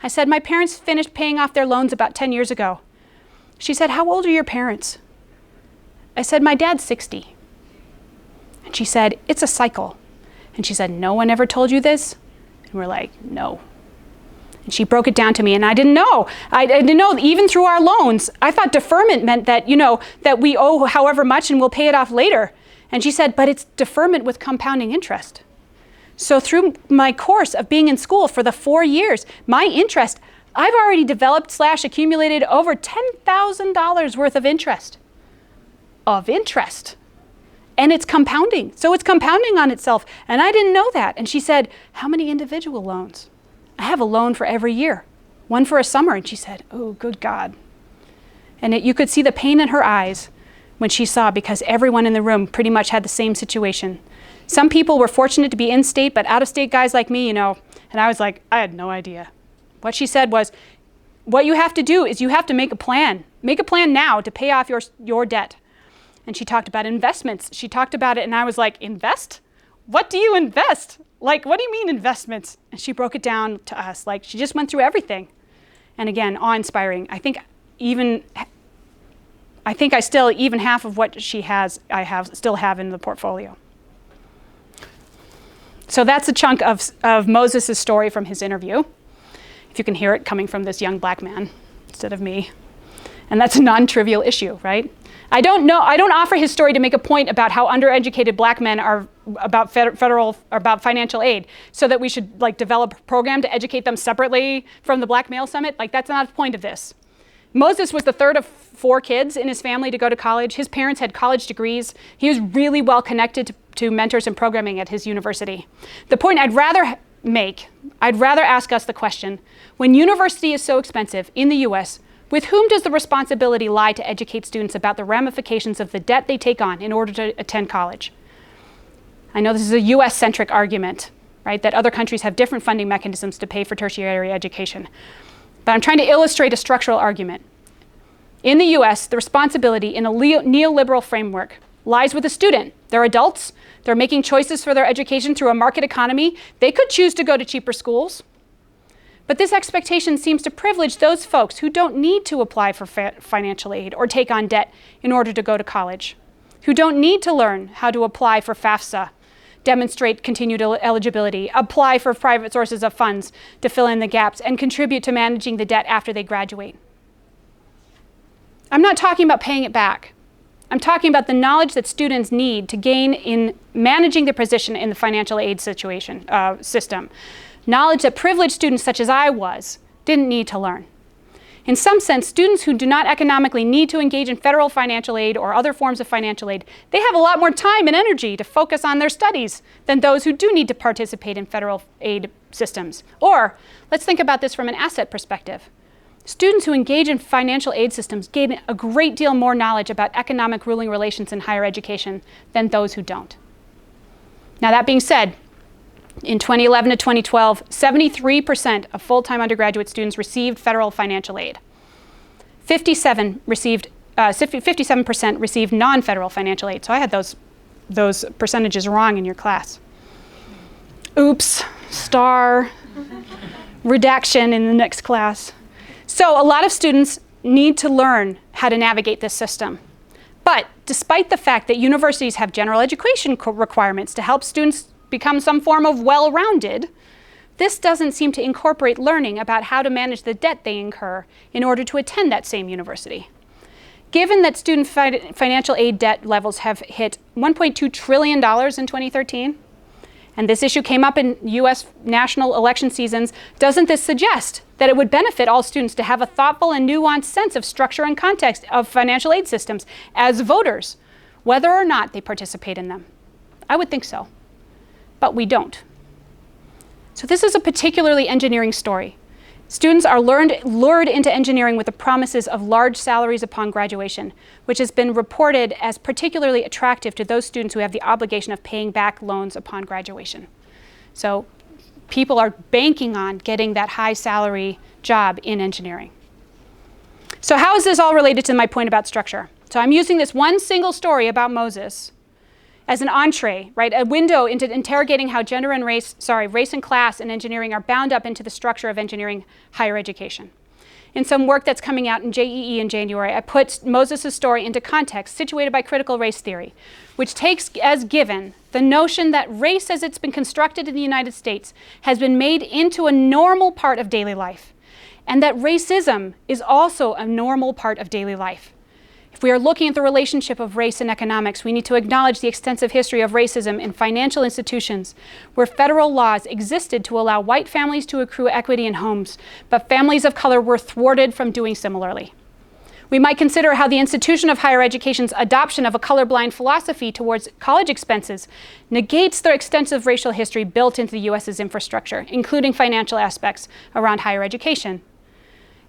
I said, "My parents finished paying off their loans about 10 years ago." She said, "How old are your parents?" I said, "My dad's 60. And she said, "It's a cycle." And she said, "No one ever told you this?" And we're like, "No." And she broke it down to me, and I didn't know. I didn't know even through our loans. I thought deferment meant that, you know, that we owe however much and we'll pay it off later. And she said, "But it's deferment with compounding interest." So through my course of being in school for the 4 years, my interest, I've already developed / accumulated over $10,000 worth of interest. And it's compounding. So it's compounding on itself. And I didn't know that. And she said, "How many individual loans?" "I have a loan for every year, one for a summer." And she said, "Oh, good God." And you could see the pain in her eyes when she saw, because everyone in the room pretty much had the same situation. Some people were fortunate to be in state, but out of state guys like me, you know, and I was like, I had no idea. What she said was, what you have to do is you have to make a plan. Make a plan now to pay off your debt. And she talked about investments. She talked about it, and I was like, invest? What do you invest? Like, what do you mean investments? And she broke it down to us. Like, she just went through everything. And again, awe-inspiring. I think even I think I still, even half of what she has, still have in the portfolio. So that's a chunk of Moses' story from his interview. If you can hear it coming from this young black man instead of me. And that's a non-trivial issue, right? I don't offer his story to make a point about how undereducated black men are about about financial aid, so that we should develop a program to educate them separately from the Black Male Summit. That's not the point of this. Moses was the third of 4 kids in his family to go to college. His parents had college degrees. He was really well connected to mentors and programming at his university. The point I'd rather ask us the question, when university is so expensive in the US, with whom does the responsibility lie to educate students about the ramifications of the debt they take on in order to attend college? I know this is a US-centric argument, right, that other countries have different funding mechanisms to pay for tertiary education. But I'm trying to illustrate a structural argument. In the US, the responsibility in a neoliberal framework lies with the student. They're adults. They're making choices for their education through a market economy. They could choose to go to cheaper schools. But this expectation seems to privilege those folks who don't need to apply for financial aid or take on debt in order to go to college, who don't need to learn how to apply for FAFSA, demonstrate continued eligibility, apply for private sources of funds to fill in the gaps, and contribute to managing the debt after they graduate. I'm not talking about paying it back. I'm talking about the knowledge that students need to gain in managing their position in the financial aid system. Knowledge that privileged students such as I was didn't need to learn. In some sense, students who do not economically need to engage in federal financial aid or other forms of financial aid, they have a lot more time and energy to focus on their studies than those who do need to participate in federal aid systems. Or, let's think about this from an asset perspective. Students who engage in financial aid systems gain a great deal more knowledge about economic ruling relations in higher education than those who don't. Now, that being said, in 2011 to 2012, 73% of full-time undergraduate students received federal financial aid. 57% received non-federal financial aid. So I had those percentages wrong in your class. Oops, star, redaction in the next class. So a lot of students need to learn how to navigate this system. But despite the fact that universities have general education requirements to help students become some form of well-rounded, this doesn't seem to incorporate learning about how to manage the debt they incur in order to attend that same university. Given that student financial aid debt levels have hit $1.2 trillion in 2013, and this issue came up in US national election seasons, doesn't this suggest that it would benefit all students to have a thoughtful and nuanced sense of structure and context of financial aid systems as voters, whether or not they participate in them? I would think so. But we don't. So this is a particularly engineering story. Students are lured into engineering with the promises of large salaries upon graduation, which has been reported as particularly attractive to those students who have the obligation of paying back loans upon graduation. So people are banking on getting that high salary job in engineering. So how is this all related to my point about structure? So I'm using this one single story about Moses as an entree, right, a window into interrogating how gender and race and class in engineering are bound up into the structure of engineering higher education. In some work that's coming out in JEE in January, I put Moses' story into context situated by critical race theory, which takes as given the notion that race as it's been constructed in the United States has been made into a normal part of daily life, and that racism is also a normal part of daily life. If we are looking at the relationship of race and economics, we need to acknowledge the extensive history of racism in financial institutions where federal laws existed to allow white families to accrue equity in homes, but families of color were thwarted from doing similarly. We might consider how the institution of higher education's adoption of a colorblind philosophy towards college expenses negates the extensive racial history built into the US's infrastructure, including financial aspects around higher education.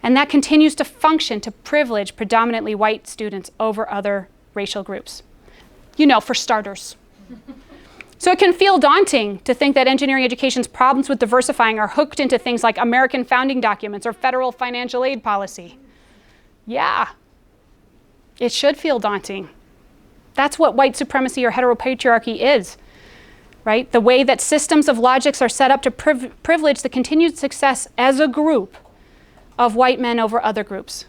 And that continues to function to privilege predominantly white students over other racial groups. You know, for starters. So it can feel daunting to think that engineering education's problems with diversifying are hooked into things like American founding documents or federal financial aid policy. Yeah, it should feel daunting. That's what white supremacy or heteropatriarchy is, right? The way that systems of logics are set up to privilege the continued success as a group of white men over other groups.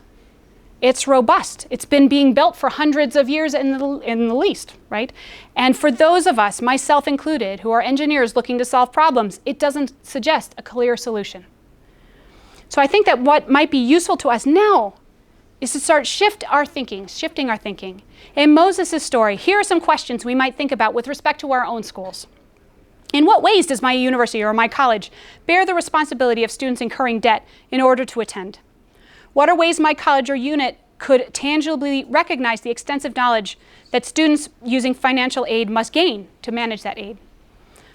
It's robust. It's been being built for hundreds of years in the least, right? And for those of us, myself included, who are engineers looking to solve problems, it doesn't suggest a clear solution. So I think that what might be useful to us now is to start shifting our thinking. In Moses' story, here are some questions we might think about with respect to our own schools. In what ways does my university or my college bear the responsibility of students incurring debt in order to attend? What are ways my college or unit could tangibly recognize the extensive knowledge that students using financial aid must gain to manage that aid?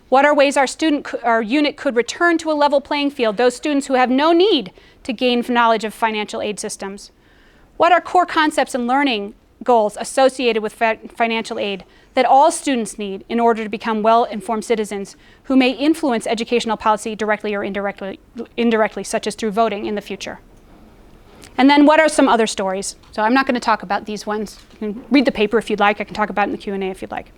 What are ways our unit could return to a level playing field those students who have no need to gain knowledge of financial aid systems? What are core concepts and learning goals associated with financial aid that all students need in order to become well-informed citizens who may influence educational policy directly or indirectly, such as through voting in the future? And then what are some other stories? So I'm not going to talk about these ones. You can read the paper if you'd like. I can talk about it in the Q&A if you'd like.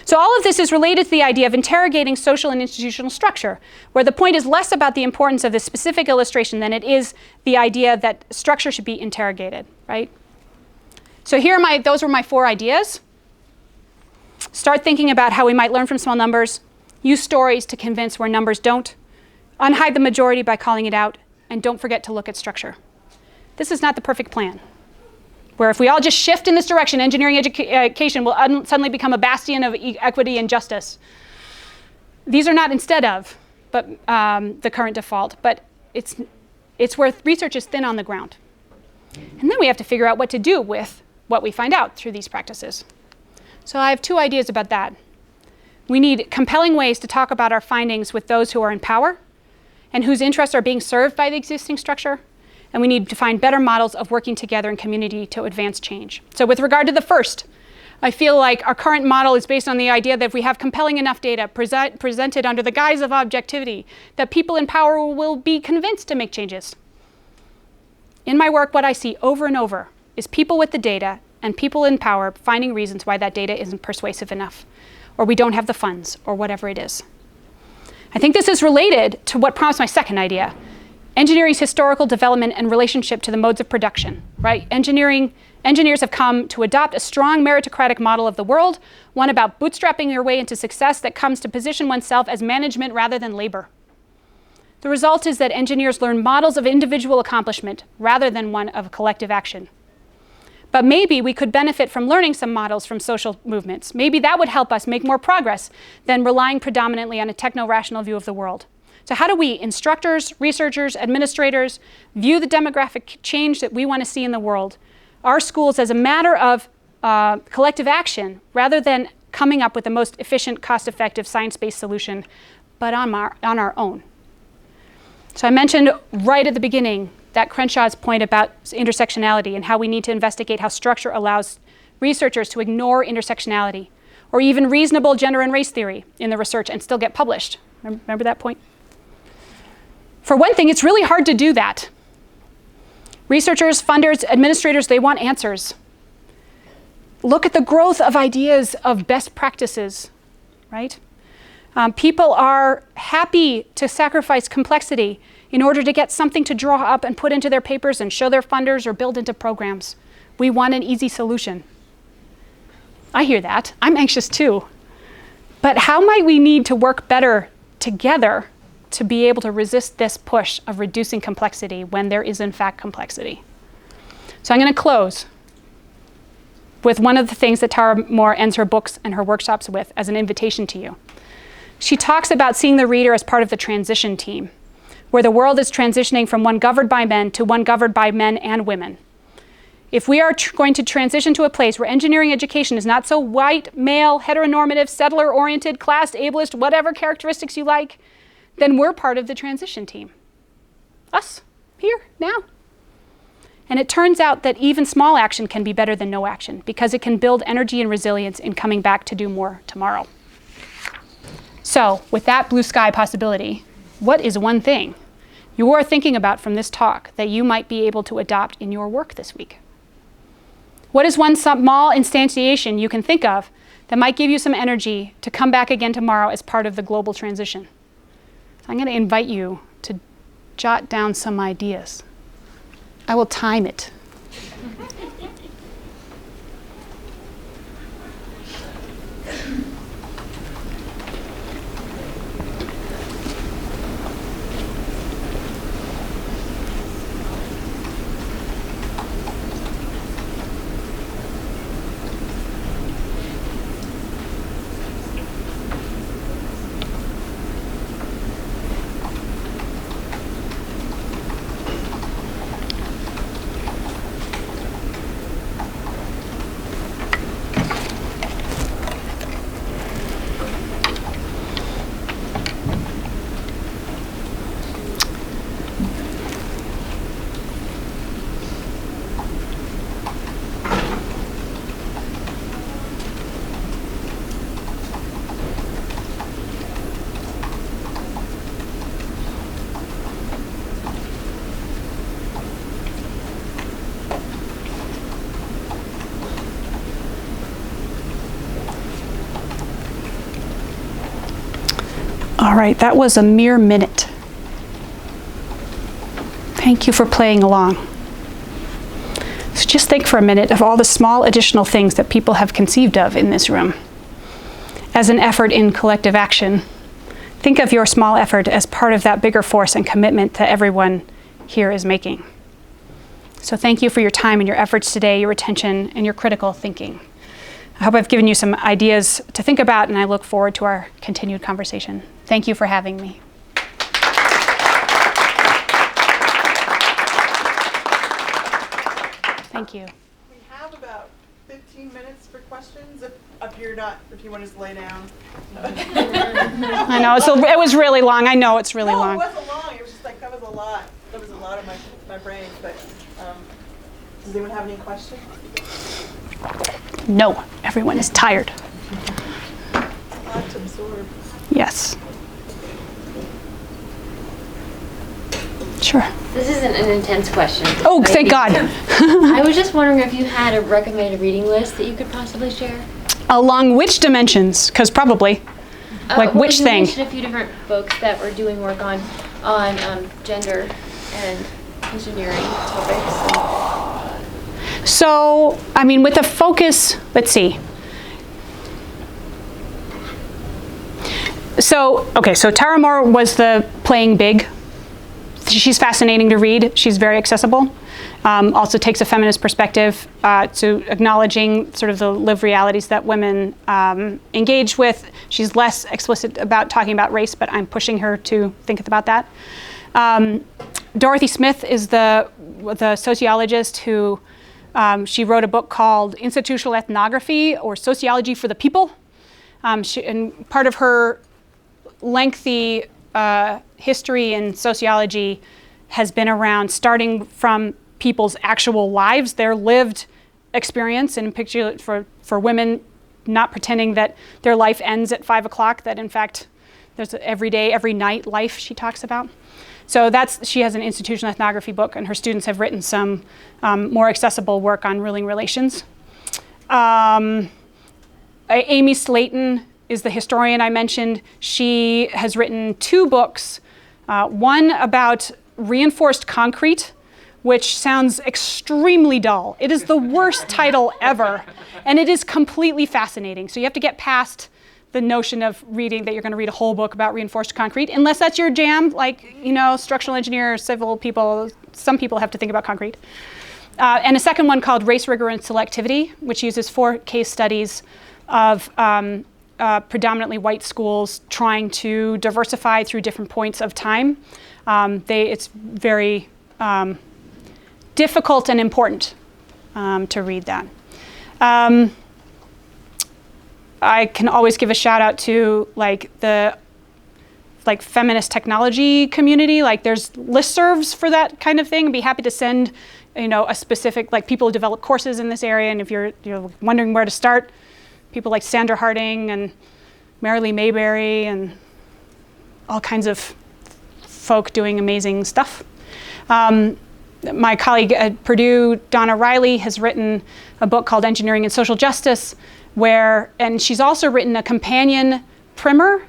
So all of this is related to the idea of interrogating social and institutional structure, where the point is less about the importance of this specific illustration than it is the idea that structure should be interrogated, right? So those were my 4 ideas. Start thinking about how we might learn from small numbers, use stories to convince where numbers don't, unhide the majority by calling it out, and don't forget to look at structure. This is not the perfect plan, where if we all just shift in this direction, engineering education will suddenly become a bastion of equity and justice. These are not instead of, but the current default, but it's where research is thin on the ground. And then we have to figure out what to do with what we find out through these practices. So I have 2 ideas about that. We need compelling ways to talk about our findings with those who are in power and whose interests are being served by the existing structure. And we need to find better models of working together in community to advance change. So with regard to the first, I feel like our current model is based on the idea that if we have compelling enough data presented under the guise of objectivity, that people in power will be convinced to make changes. In my work, what I see over and over is people with the data and people in power finding reasons why that data isn't persuasive enough, or we don't have the funds, or whatever it is. I think this is related to what prompts my second idea, engineering's historical development and relationship to the modes of production, right? Engineers have come to adopt a strong meritocratic model of the world, one about bootstrapping your way into success that comes to position oneself as management rather than labor. The result is that engineers learn models of individual accomplishment rather than one of collective action. But maybe we could benefit from learning some models from social movements. Maybe that would help us make more progress than relying predominantly on a techno-rational view of the world. So how do we, instructors, researchers, administrators, view the demographic change that we want to see in the world, our schools, as a matter of collective action, rather than coming up with the most efficient, cost-effective, science-based solution, but on our own? So I mentioned right at the beginning that Crenshaw's point about intersectionality and how we need to investigate how structure allows researchers to ignore intersectionality, or even reasonable gender and race theory in the research and still get published. Remember that point? For one thing, it's really hard to do that. Researchers, funders, administrators, they want answers. Look at the growth of ideas of best practices, right? People are happy to sacrifice complexity in order to get something to draw up and put into their papers and show their funders or build into programs. We want an easy solution. I hear that. I'm anxious too. But how might we need to work better together to be able to resist this push of reducing complexity when there is in fact complexity? So I'm going to close with one of the things that Tara Moore ends her books and her workshops with as an invitation to you. She talks about seeing the reader as part of the transition team, where the world is transitioning from one governed by men to one governed by men and women. If we are going to transition to a place where engineering education is not so white, male, heteronormative, settler-oriented, class, ableist, whatever characteristics you like, then we're part of the transition team. Us, here, now. And it turns out that even small action can be better than no action because it can build energy and resilience in coming back to do more tomorrow. So, with that blue sky possibility, what is one thing you are thinking about from this talk that you might be able to adopt in your work this week? What is one small instantiation you can think of that might give you some energy to come back again tomorrow as part of the global transition? So I'm going to invite you to jot down some ideas. I will time it. All right, that was a mere minute. Thank you for playing along. So just think for a minute of all the small additional things that people have conceived of in this room as an effort in collective action. Think of your small effort as part of that bigger force and commitment that everyone here is making. So thank you for your time and your efforts today, your attention, and your critical thinking. I hope I've given you some ideas to think about, and I look forward to our continued conversation. Thank you for having me. Thank you. We have about 15 minutes for questions if you want to just lay down. I know, it was really long. I know it's really long. No, it wasn't long. It was just like, that was a lot. That was a lot of my brain. But does anyone have any questions? No, everyone is tired. A lot to absorb. Yes. Sure. This isn't an intense question. Oh, thank God. I was just wondering if you had a recommended reading list that you could possibly share. Along which dimensions? Because probably. Like Well, which you thing? mentioned a few different books that were doing work on gender and engineering topics. So, I mean, with a focus, let's see. So, okay, so Tara Moore was the Playing Big. She's fascinating to read. She's very accessible. Also takes a feminist perspective to acknowledging sort of the lived realities that women engage with. She's less explicit about talking about race, but I'm pushing her to think about that. Dorothy Smith is the sociologist who she wrote a book called Institutional Ethnography or Sociology for the People. And part of her lengthy history in sociology has been around starting from people's actual lives, their lived experience, and in particular for women, not pretending that their life ends at 5 o'clock, that in fact there's an every day, every night life she talks about. So she has an institutional ethnography book, and her students have written some more accessible work on ruling relations. Amy Slayton is the historian I mentioned. She has written 2 books, one about reinforced concrete, which sounds extremely dull. It is the worst title ever, and it is completely fascinating. So you have to get past the notion of reading that you're going to read a whole book about reinforced concrete, unless that's your jam, like, structural engineers, civil people, some people have to think about concrete. And a second one called Race, Rigor, and Selectivity, which uses 4 case studies of predominantly white schools trying to diversify through different points of time. It's very difficult and important to read that. I can always give a shout out to the feminist technology community. There's listservs for that kind of thing. I'd be happy to send a specific people who develop courses in this area. And if you're wondering where to start, people like Sandra Harding and Marilee Mayberry and all kinds of folk doing amazing stuff. My colleague at Purdue, Donna Riley, has written a book called Engineering and Social Justice, and she's also written a companion primer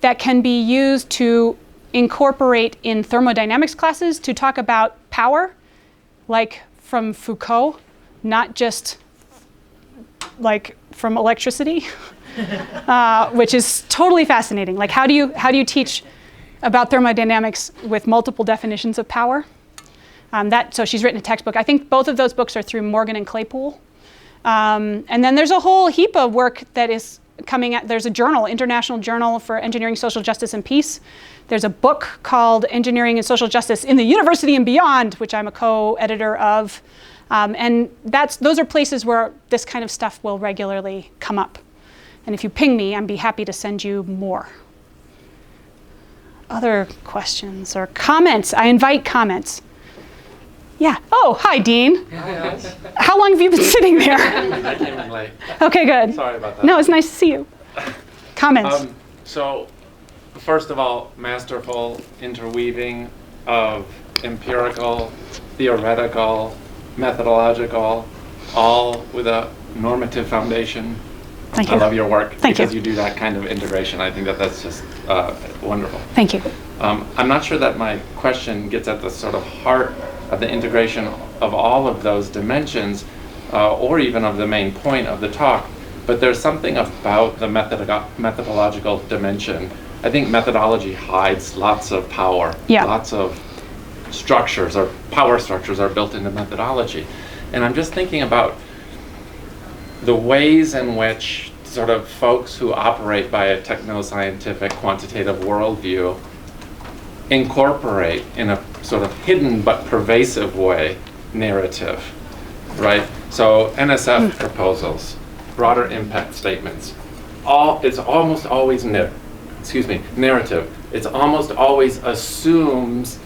that can be used to incorporate in thermodynamics classes to talk about power, like from Foucault, not just from electricity, which is totally fascinating. How do you teach about thermodynamics with multiple definitions of power? So she's written a textbook. I think both of those books are through Morgan and Claypool. And then there's a whole heap of work that is coming out. There's a journal, International Journal for Engineering, Social Justice, and Peace. There's a book called Engineering and Social Justice in the University and Beyond, which I'm a co-editor of. And those are places where this kind of stuff will regularly come up. And if you ping me, I'd be happy to send you more. Other questions or comments? I invite comments. Yeah. Oh, hi, Dean. Hi. How long have you been sitting there? I came in late. Okay, good. Sorry about that. No, it's nice to see you. Comments? So, first of all, masterful interweaving of empirical, theoretical, methodological, all with a normative foundation. Thank you. I love your work Thank you. because you do that kind of integration. I think that that's just wonderful. Thank you. I'm not sure that my question gets at the sort of heart of the integration of all of those dimensions, or even of the main point of the talk, but there's something about the methodological dimension. I think methodology hides lots of power. Yeah. Lots of structures or power structures are built into methodology. And I'm just thinking about the ways in which sort of folks who operate by a techno-scientific quantitative worldview incorporate in a sort of hidden but pervasive way narrative, right? So NSF proposals, broader impact statements, it's almost always narrative. It's almost always assumes,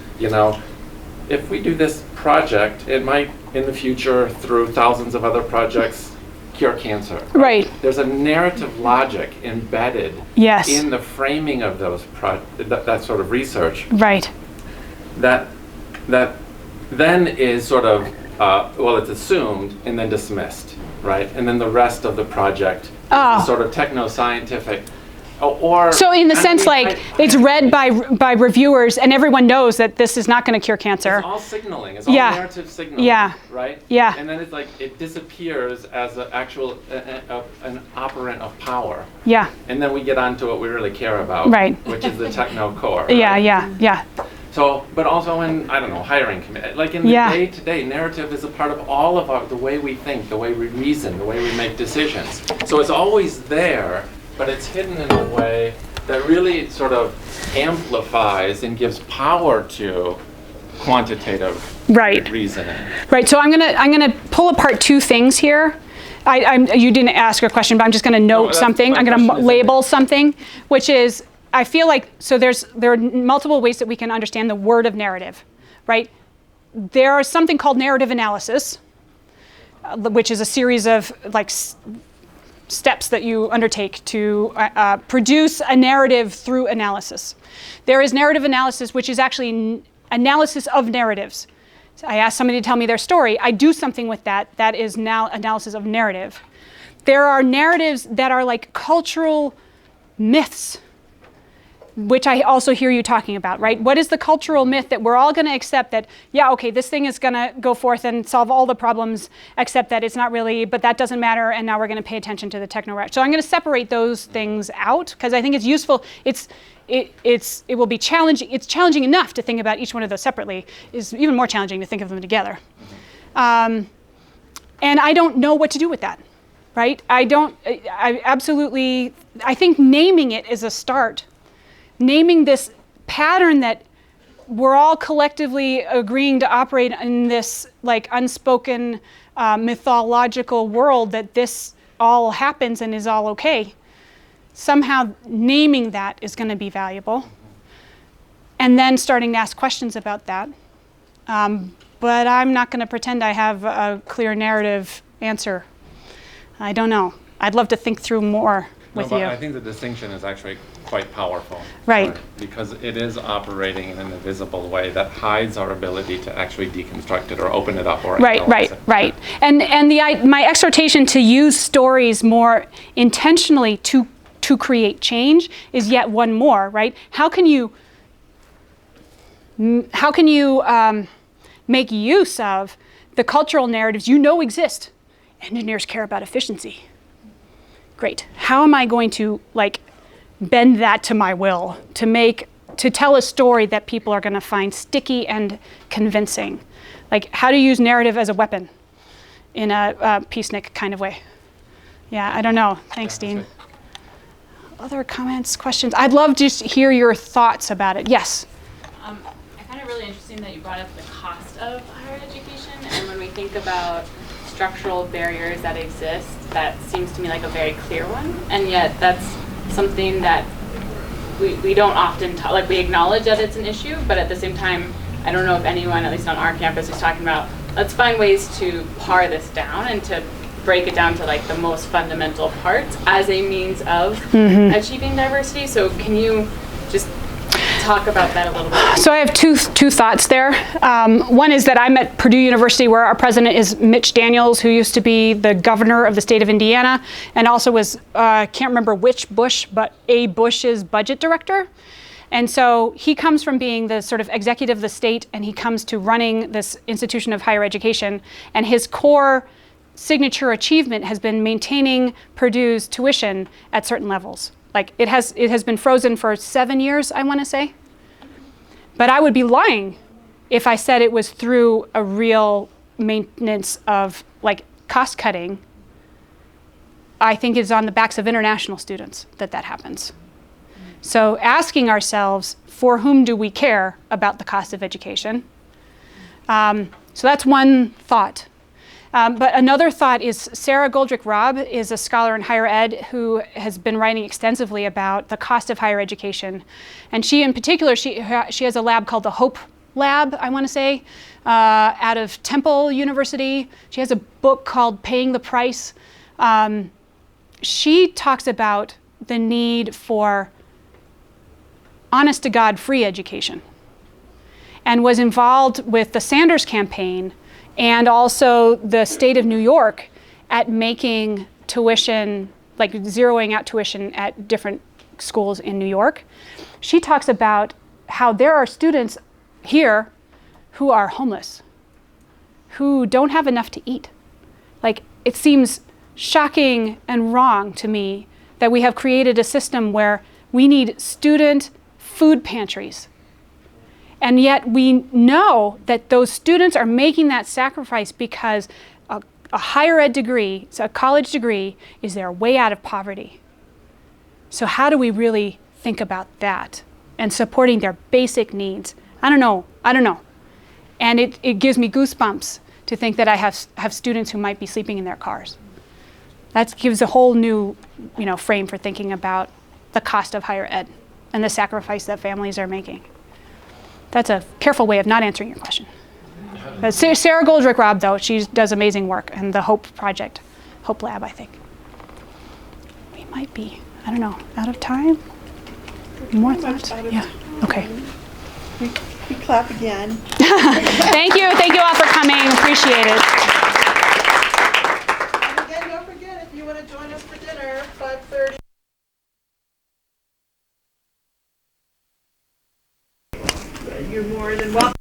if we do this project, it might in the future through thousands of other projects cure cancer. Right. There's a narrative logic embedded Yes. in the framing of those that sort of research Right. that then is sort of it's assumed and then dismissed, right? And then the rest of the project is sort of techno-scientific. So in the sense, it's read by reviewers, and everyone knows that this is not going to cure cancer. It's all signaling. It's all Yeah. narrative signaling. Yeah. Right. Yeah. And then it's like it disappears as an actual an operant of power. Yeah. And then we get on to what we really care about, Right. Which is the techno core. Yeah. Right? Yeah. So, but also in hiring committee, like in the day-to-day, narrative is a part of all of the way we think, the way we reason, the way we make decisions. So it's always there, but it's hidden in a way that really sort of amplifies and gives power to quantitative reasoning. Right. So I'm gonna pull apart two things here. You didn't ask a question, but I'm just gonna note something. I'm gonna label something, which is I feel like there are multiple ways that we can understand the word of narrative, right? There is something called narrative analysis, which is a series of steps that you undertake to produce a narrative through analysis. There is narrative analysis, which is actually analysis of narratives. So I ask somebody to tell me their story. I do something with that. That is now analysis of narrative. There are narratives that are like cultural myths, which I also hear you talking about, right? What is the cultural myth that we're all going to accept that, this thing is going to go forth and solve all the problems, except that it's not really, but that doesn't matter, and now we're going to pay attention to the techno-rash. So I'm going to separate those things out, because I think it's useful. It will be challenging. It's challenging enough to think about each one of those separately. It's even more challenging to think of them together. And I don't know what to do with that, right? I think naming it is a start. Naming this pattern that we're all collectively agreeing to operate in this unspoken mythological world, that this all happens and is all okay. Somehow naming that is going to be valuable. And then starting to ask questions about that. But I'm not going to pretend I have a clear narrative answer. I don't know. I'd love to think through more with you. I think the distinction is actually quite powerful. Right. Because it is operating in an invisible way that hides our ability to actually deconstruct it or open it up or analyze it. Right. And my exhortation to use stories more intentionally to create change is yet one more, right? How can you make use of the cultural narratives exist? Engineers care about efficiency. Great. How am I going to bend that to my will to tell a story that people are going to find sticky and convincing? How to use narrative as a weapon in a peacenik kind of way. Yeah, I don't know. Thanks, Dean. Other comments, questions? I'd love to hear your thoughts about it. Yes. I find it really interesting that you brought up the cost of higher education, and when we think about structural barriers that exist, that seems to me like a very clear one, and yet that's something that we don't often talk, we acknowledge that it's an issue, but at the same time, I don't know if anyone, at least on our campus, is talking about, let's find ways to pare this down and to break it down to the most fundamental parts as a means of achieving diversity. So can you just talk about that a little bit. So I have two thoughts there. One is that I'm at Purdue University, where our president is Mitch Daniels, who used to be the governor of the state of Indiana, and also was, can't remember which Bush, but a Bush's budget director. And so he comes from being the sort of executive of the state, and he comes to running this institution of higher education. And his core signature achievement has been maintaining Purdue's tuition at certain levels. Like it has been frozen for 7 years, I want to say. But I would be lying if I said it was through a real maintenance of like cost cutting. I think it's on the backs of international students that happens. So asking ourselves, for whom do we care about the cost of education? So that's one thought. But another thought is Sarah Goldrick-Robb is a scholar in higher ed who has been writing extensively about the cost of higher education. And she in particular, she has a lab called the Hope Lab, I want to say, out of Temple University. She has a book called Paying the Price. She talks about the need for honest to God free education, and was involved with the Sanders campaign and also the state of New York at making tuition, like zeroing out tuition at different schools in New York. She talks about how there are students here who are homeless, who don't have enough to eat. Like, it seems shocking and wrong to me that we have created a system where we need student food pantries. And yet we know that those students are making that sacrifice because a higher ed degree, so a college degree, is their way out of poverty. So how do we really think about that and supporting their basic needs? I don't know. And it gives me goosebumps to think that I have students who might be sleeping in their cars. That gives a whole new, frame for thinking about the cost of higher ed and the sacrifice that families are making. That's a careful way of not answering your question. But Sarah Goldrick-Robb, though, she does amazing work, and the Hope Project, Hope Lab, I think. We might be, out of time? More thoughts? Yeah, okay. We clap again. Thank you all for coming, appreciate it. And again, don't forget, if you want to join us for dinner, 5:30. You're more than welcome.